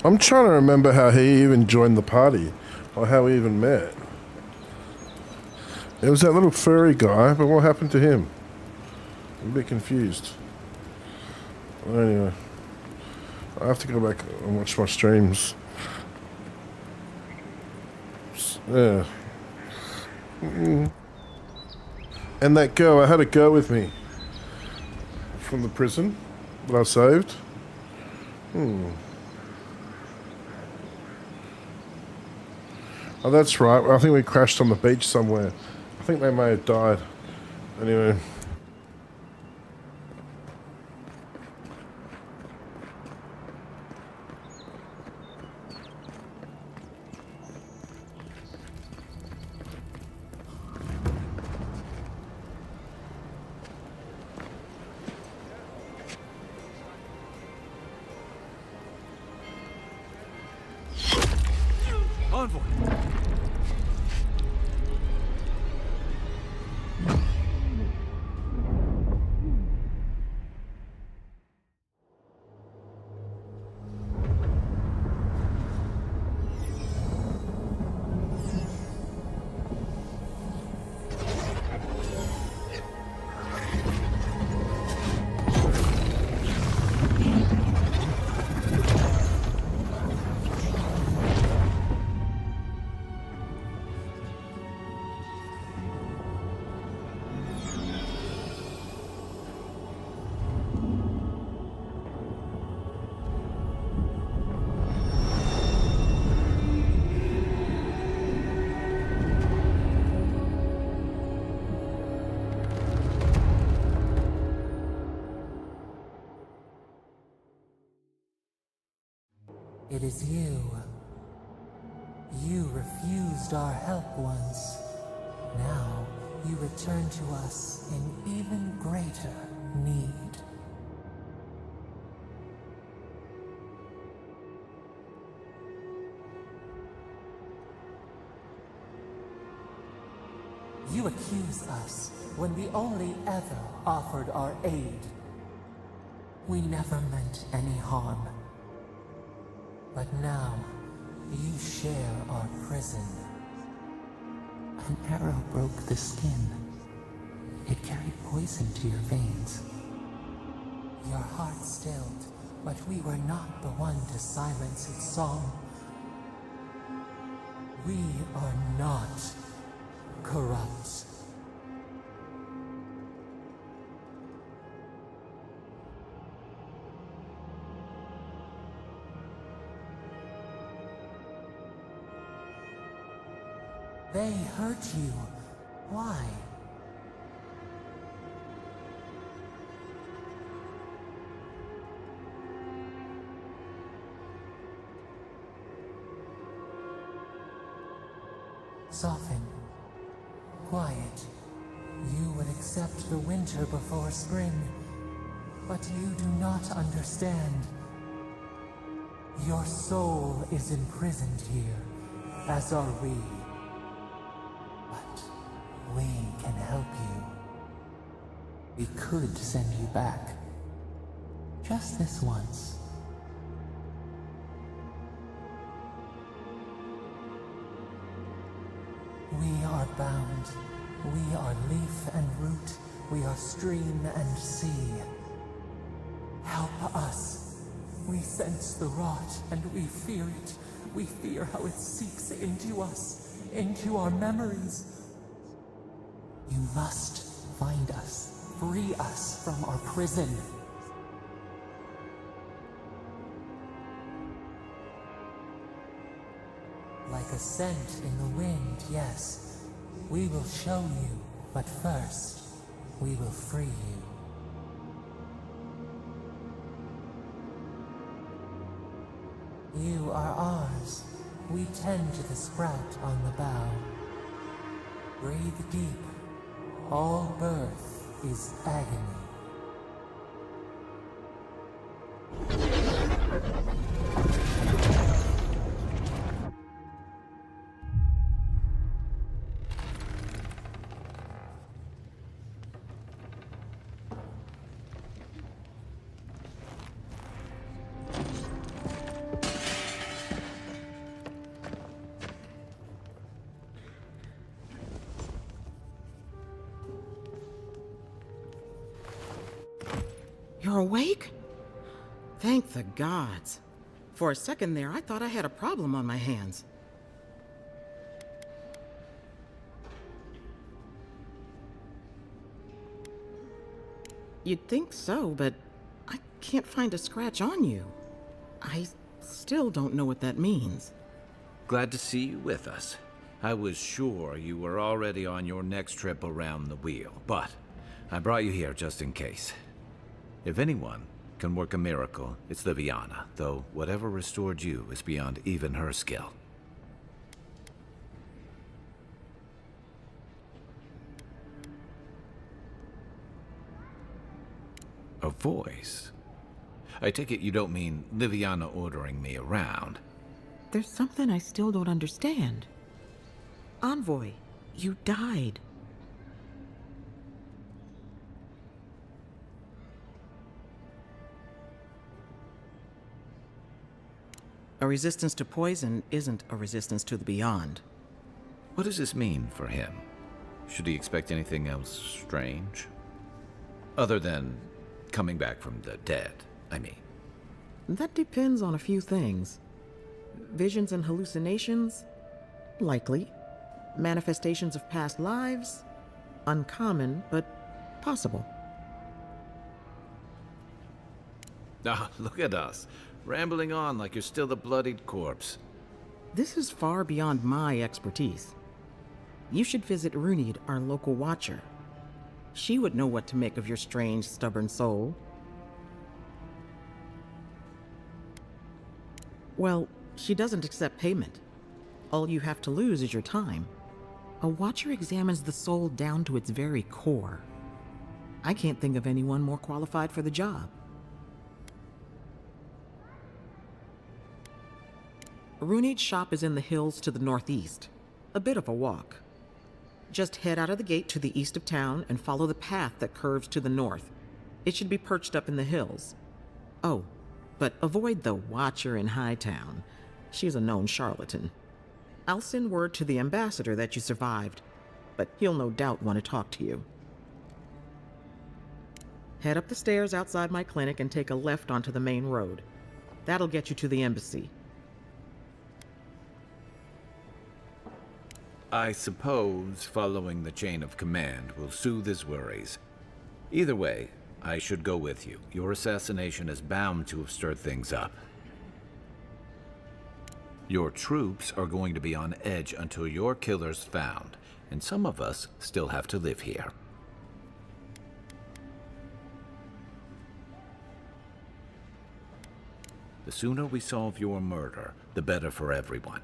I'm trying to remember how he even joined the party, or how we even met. It was that little furry guy, but what happened to him? I'm a bit confused. Anyway, I have to go back and watch my streams. Yeah. And that girl, I had a girl with me from the prison that I saved. Oh, that's right. I think we crashed on the beach somewhere. I think they may have died. Anyway. Envoy! It is you. You refused our help once. Now, you return to us in even greater need. You accuse us when we only ever offered our aid. We never meant any harm. But now, you share our prison. An arrow broke the skin. It carried poison to your veins. Your heart stilled, but we were not the one to silence its song. We are not corrupt. They hurt you. Why? Soften. Quiet. You would accept the winter before spring, but you do not understand. Your soul is imprisoned here, as are we. But we can help you. We could send you back. Just this once. We are bound. We are leaf and root. We are stream and sea. Help us. We sense the rot and we fear it. We fear how it seeps into us, into our memories. You must find us, free us from our prison. Like a scent in the wind, yes. We will show you, but first, we will free you. You are ours. We tend to the sprout on the bough. Breathe deep. All birth is agony. You're awake? Thank the gods. For a second there, I thought I had a problem on my hands. You'd think so, but I can't find a scratch on you. I still don't know what that means. Glad to see you with us. I was sure you were already on your next trip around the wheel, but I brought you here just in case. If anyone can work a miracle, it's Liviana, though whatever restored you is beyond even her skill. A voice? I take it you don't mean Liviana ordering me around. There's something I still don't understand. Envoy, you died. A resistance to poison isn't a resistance to the beyond. What does this mean for him? Should he expect anything else strange? Other than coming back from the dead, I mean. That depends on a few things. Visions and hallucinations? Likely. Manifestations of past lives? Uncommon, but possible. Ah, look at us, rambling on like you're still the bloodied corpse. This is far beyond my expertise. You should visit Runid, our local watcher. She would know what to make of your strange, stubborn soul. Well, she doesn't accept payment. All you have to lose is your time. A Watcher examines the soul down to its very core. I can't think of anyone more qualified for the job. Runeade's shop is in the hills to the northeast. A bit of a walk. Just head out of the gate to the east of town and follow the path that curves to the north. It should be perched up in the hills. Oh, but avoid the Watcher in Hightown. She's a known charlatan. I'll send word to the ambassador that you survived, but he'll no doubt want to talk to you. Head up the stairs outside my clinic and take a left onto the main road. That'll get you to the embassy. I suppose following the chain of command will soothe his worries. Either way, I should go with you. Your assassination is bound to have stirred things up. Your troops are going to be on edge until your killer's found, and some of us still have to live here. The sooner we solve your murder, the better for everyone.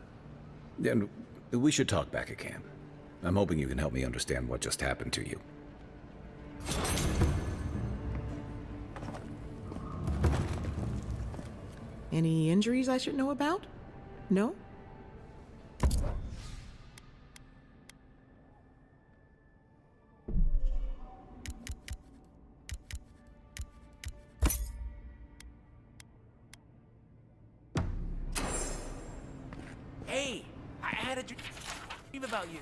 And we should talk back at camp. I'm hoping you can help me understand what just happened to you. Any injuries I should know about? No? Hey, I had a dream about you.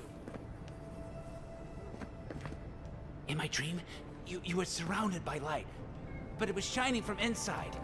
In my dream, you were surrounded by light, but it was shining from inside.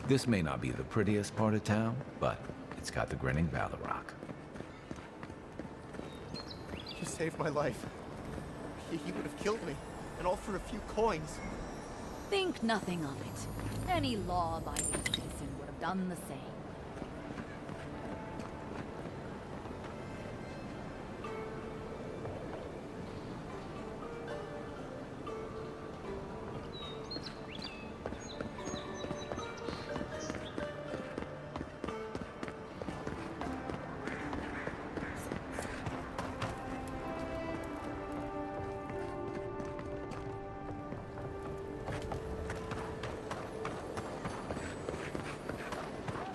This may not be the prettiest part of town, but it's got the grinning Balrog. You saved my life. He would have killed me, and all for a few coins. Think nothing of it. Any law-abiding citizen would have done the same.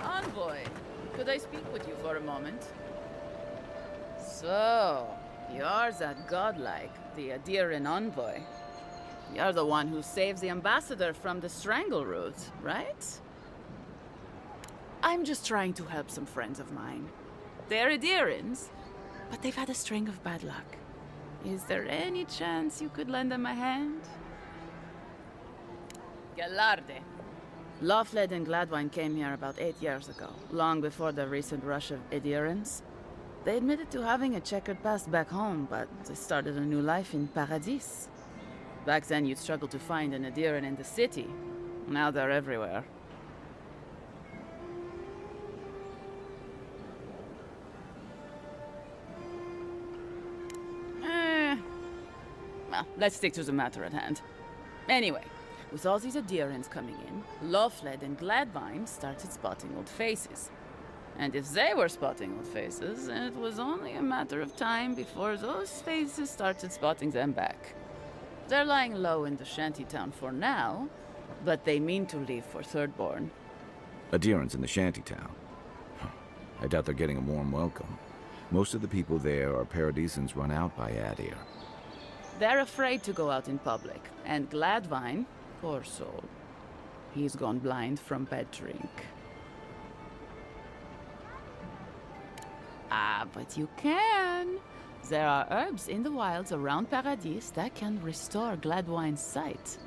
Envoy, could I speak with you for a moment? So, you're that godlike, the Adiran envoy. You're the one who saves the ambassador from the Strangleroot, right? I'm just trying to help some friends of mine. They're Adirans, but they've had a string of bad luck. Is there any chance you could lend them a hand? Galarde. Lawfled and Gladwine came here about 8 years ago, long before the recent rush of Adirans. They admitted to having a checkered past back home, but they started a new life in Paradis. Back then, you'd struggle to find an Adiran in the city. Now they're everywhere. Well, let's stick to the matter at hand. Anyway, with all these Adirans coming in, Lawfled and Gladwine started spotting old faces. And if they were spotting old faces, it was only a matter of time before those faces started spotting them back. They're lying low in the shantytown for now, but they mean to leave for Thirdborn. Adherents in the shantytown. I doubt they're getting a warm welcome. Most of the people there are paradisans run out by Adir. They're afraid to go out in public, and Gladwine, poor soul, he's gone blind from bad drink. Ah, but you can. There are herbs in the wilds around Paradis that can restore Gladwine's sight.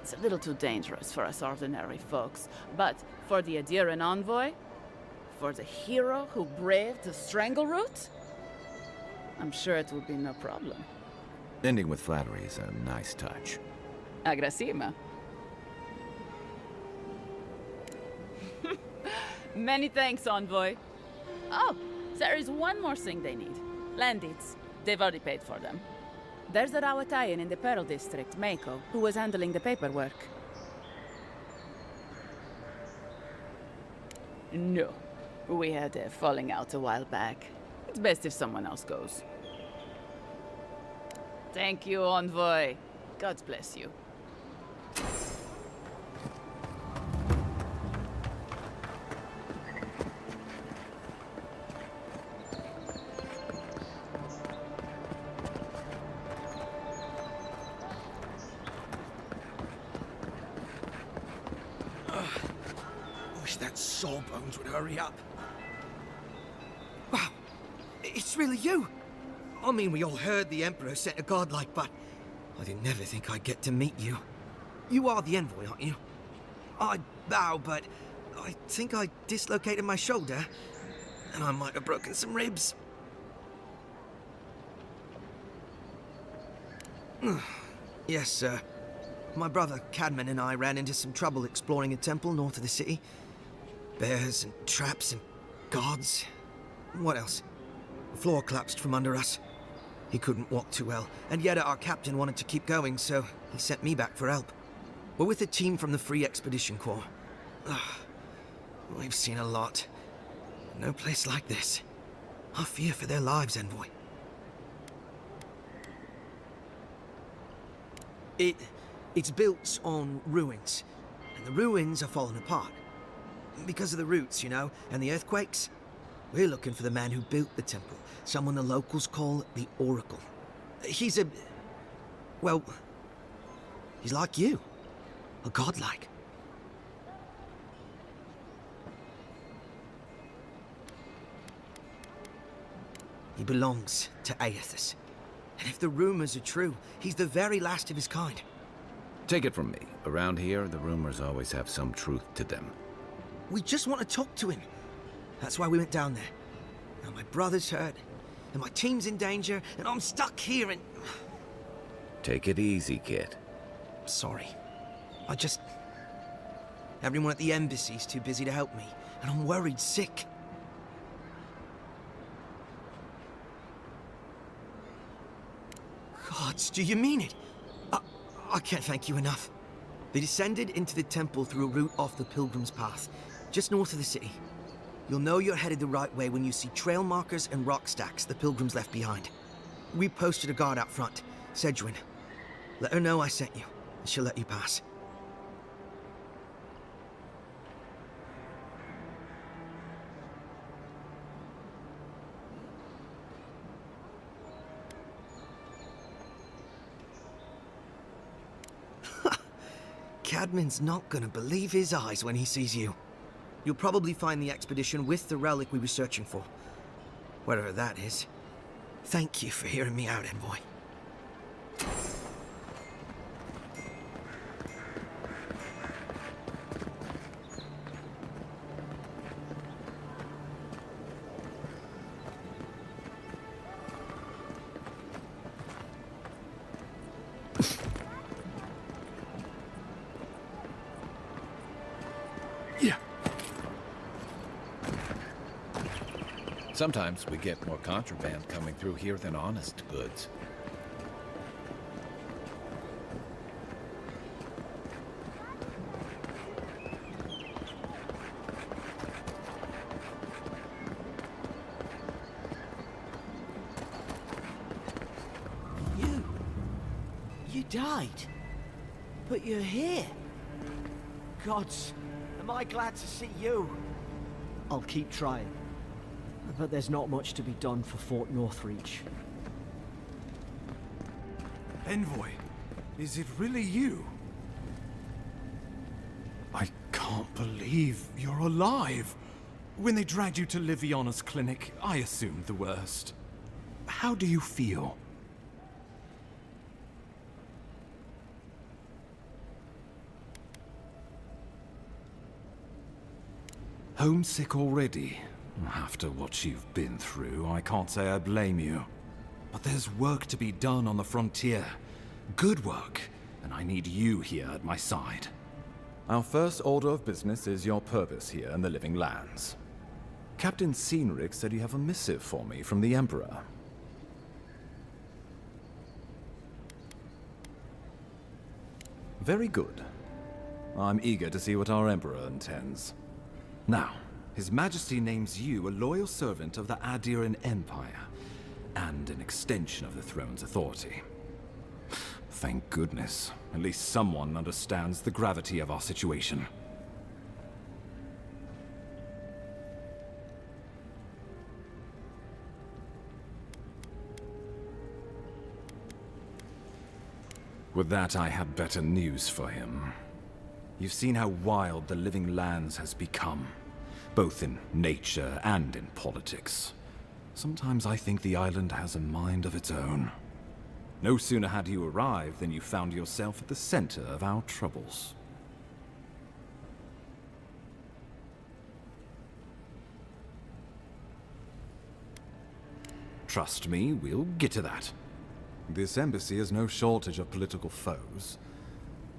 It's a little too dangerous for us ordinary folks, but for the Adiran envoy, for the hero who braved the Strangleroot, I'm sure it will be no problem. Ending with flattery is a nice touch. Agrasima. Many thanks, envoy. Oh, there is one more thing they need. Land deeds. They've already paid for them. There's a Rawatayan in the Pearl District, Mako, who was handling the paperwork. No. We had a falling out a while back. It's best if someone else goes. Thank you, envoy. God bless you. Wish that sawbones would hurry up. Wow, it's really you. I mean, we all heard the Emperor sent a godlike, but I didn't never think I'd get to meet you. You are the envoy, aren't you? I bow, but I think I dislocated my shoulder, and I might have broken some ribs. Yes, sir. My brother Cadman and I ran into some trouble exploring a temple north of the city. Bears and traps and guards. What else? The floor collapsed from under us. He couldn't walk too well, and yet our captain wanted to keep going, so he sent me back for help. We're with a team from the Free Expedition Corps. We've seen a lot. No place like this. I fear for their lives, envoy. It's built on ruins, and the ruins are falling apart. Because of the roots, you know, and the earthquakes. We're looking for the man who built the temple, someone the locals call the Oracle. He's well, he's like you. A godlike. He belongs to Aethys. And if the rumors are true, he's the very last of his kind. Take it from me. Around here, the rumors always have some truth to them. We just want to talk to him. That's why we went down there. Now my brother's hurt, and my team's in danger, and I'm stuck here and... Take it easy, kid. Sorry. Everyone at the embassy's too busy to help me, and I'm worried sick. Gods, do you mean it? I can't thank you enough. They descended into the temple through a route off the Pilgrim's Path, just north of the city. You'll know you're headed the right way when you see trail markers and rock stacks the Pilgrims left behind. We posted a guard out front, Sedgwin. Let her know I sent you, and she'll let you pass. Cadman's not gonna believe his eyes when he sees you. You'll probably find the expedition with the relic we were searching for. Whatever that is. Thank you for hearing me out, envoy. Sometimes we get more contraband coming through here than honest goods. You died? But you're here. Gods, am I glad to see you? I'll keep trying. But there's not much to be done for Fort Northreach. Envoy, is it really you? I can't believe you're alive. When they dragged you to Liviana's clinic, I assumed the worst. How do you feel? Homesick already? After what you've been through, I can't say I blame you. But there's work to be done on the frontier. Good work, and I need you here at my side. Our first order of business is your purpose here in the Living Lands. Captain Cynric said you have a missive for me from the Emperor. Very good. I'm eager to see what our Emperor intends. Now, His Majesty names you a loyal servant of the Adiran Empire, and an extension of the throne's authority. Thank goodness. At least someone understands the gravity of our situation. With that, I have better news for him. You've seen how wild the Living Lands has become, both in nature and in politics. Sometimes I think the island has a mind of its own. No sooner had you arrived than you found yourself at the center of our troubles. Trust me, we'll get to that. This embassy has no shortage of political foes,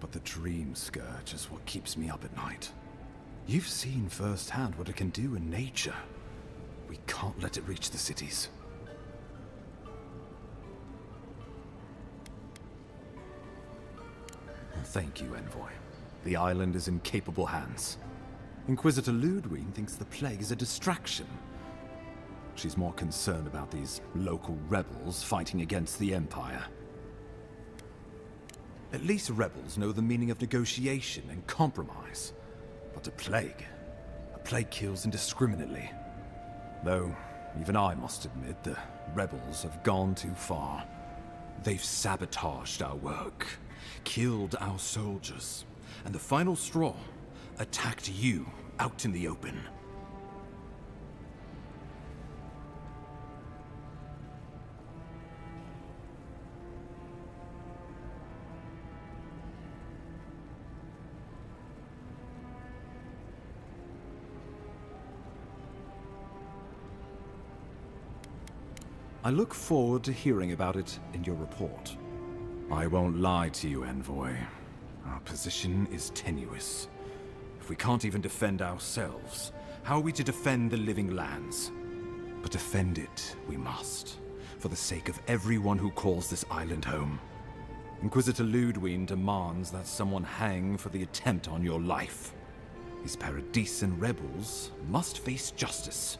but the Dream Scourge is what keeps me up at night. You've seen firsthand what it can do in nature. We can't let it reach the cities. Thank you, Envoy. The island is in capable hands. Inquisitor Ludwig thinks the plague is a distraction. She's more concerned about these local rebels fighting against the Empire. At least rebels know the meaning of negotiation and compromise. But a plague kills indiscriminately. Though, even I must admit, the rebels have gone too far. They've sabotaged our work, killed our soldiers, and the final straw, attacked you out in the open. I look forward to hearing about it in your report. I won't lie to you, Envoy. Our position is tenuous. If we can't even defend ourselves, how are we to defend the Living Lands? But defend it we must, for the sake of everyone who calls this island home. Inquisitor Ludwig demands that someone hang for the attempt on your life. These Paradisen rebels must face justice.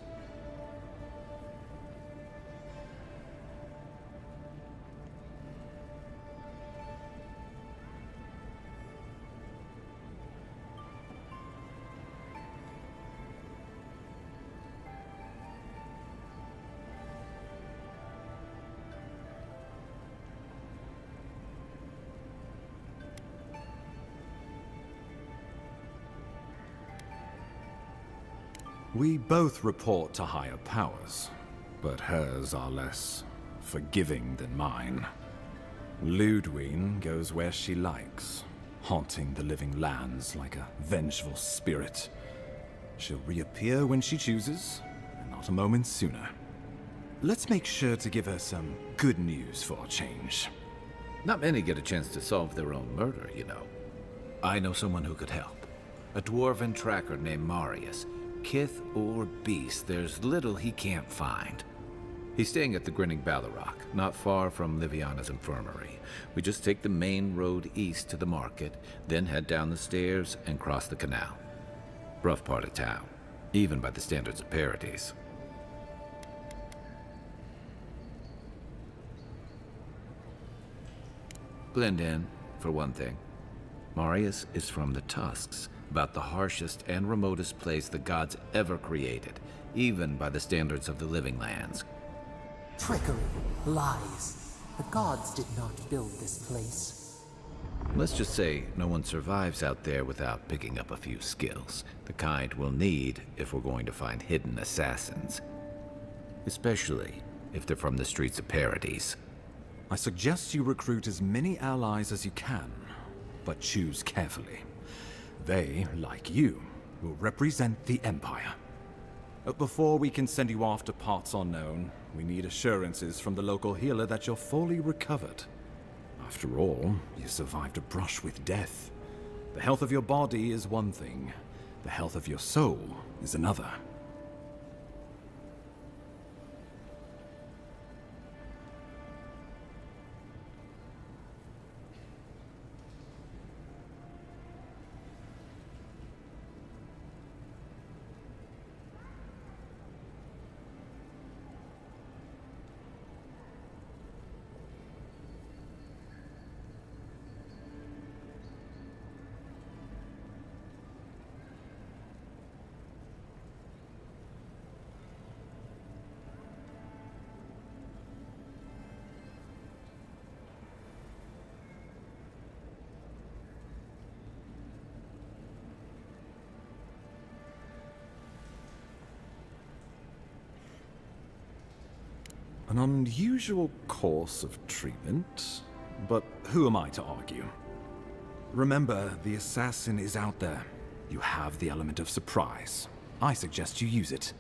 We both report to higher powers, but hers are less forgiving than mine. Ludwig goes where she likes, haunting the Living Lands like a vengeful spirit. She'll reappear when she chooses, and not a moment sooner. Let's make sure to give her some good news for a change. Not many get a chance to solve their own murder, you know. I know someone who could help. A dwarven tracker named Marius. Kith or beast, there's little he can't find. He's staying at the Grinning Ballarrock, not far from Liviana's infirmary. We just take the main road east to the market, then head down the stairs and cross the canal. Rough part of town, even by the standards of Paradise. Blend in, for one thing. Marius is from the Tusks, about the harshest and remotest place the gods ever created, even by the standards of the Living Lands. Trickery, lies. The gods did not build this place. Let's just say no one survives out there without picking up a few skills, the kind we'll need if we're going to find hidden assassins. Especially if they're from the streets of Paradise. I suggest you recruit as many allies as you can, but choose carefully. They, like you, will represent the Empire. But before we can send you off to parts unknown, we need assurances from the local healer that you're fully recovered. After all, you survived a brush with death. The health of your body is one thing, the health of your soul is another. An unusual course of treatment, but who am I to argue? Remember, the assassin is out there. You have the element of surprise. I suggest you use it.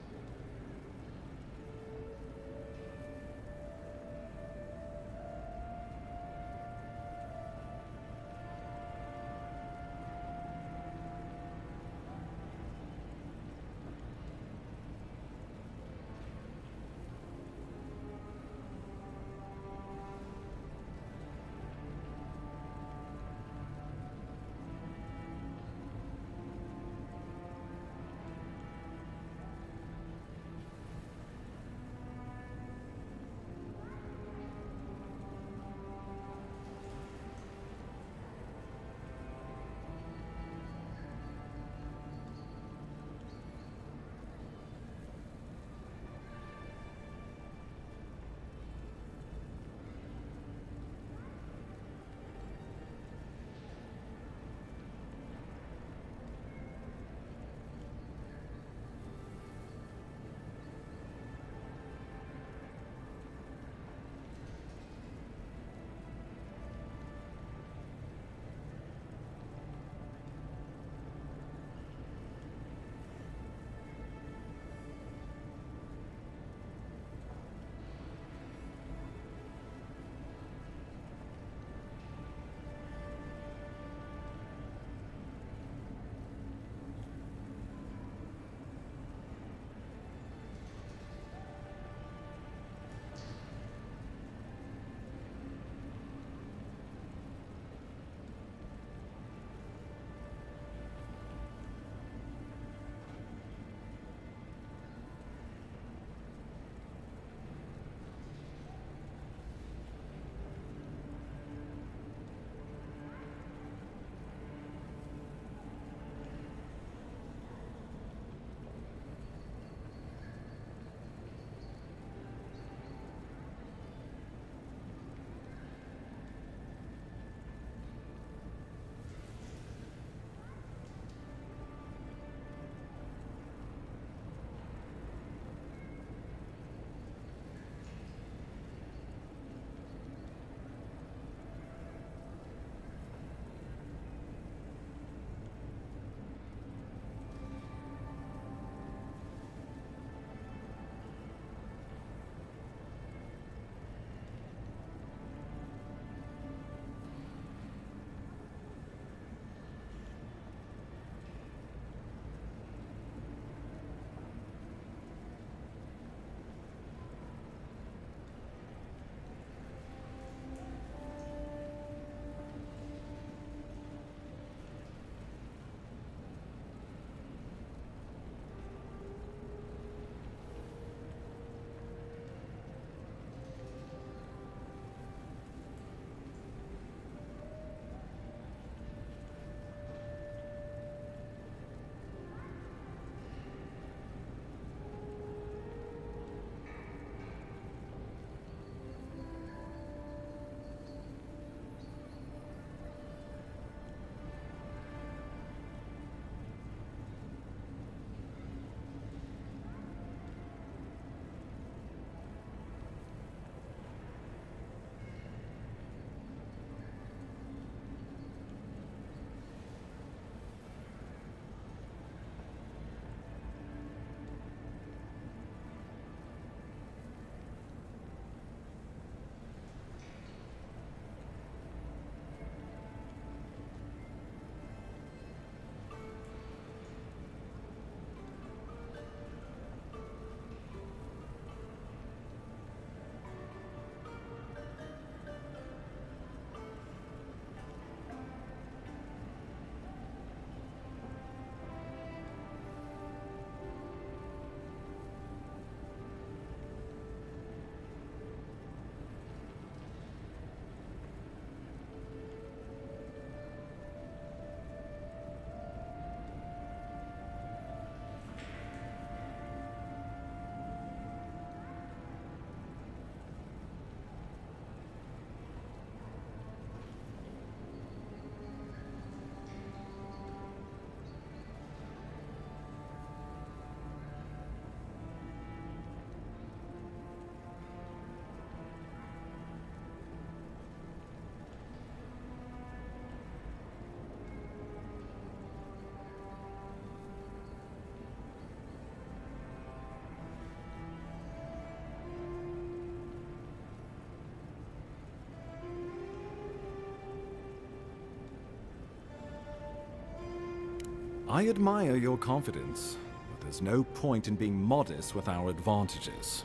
I admire your confidence, but there's no point in being modest with our advantages.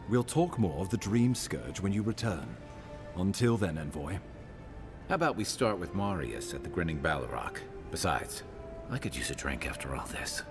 We'll talk more of the Dream Scourge when you return. Until then, Envoy. How about we start with Marius at the Grinning Balrog? Besides, I could use a drink after all this.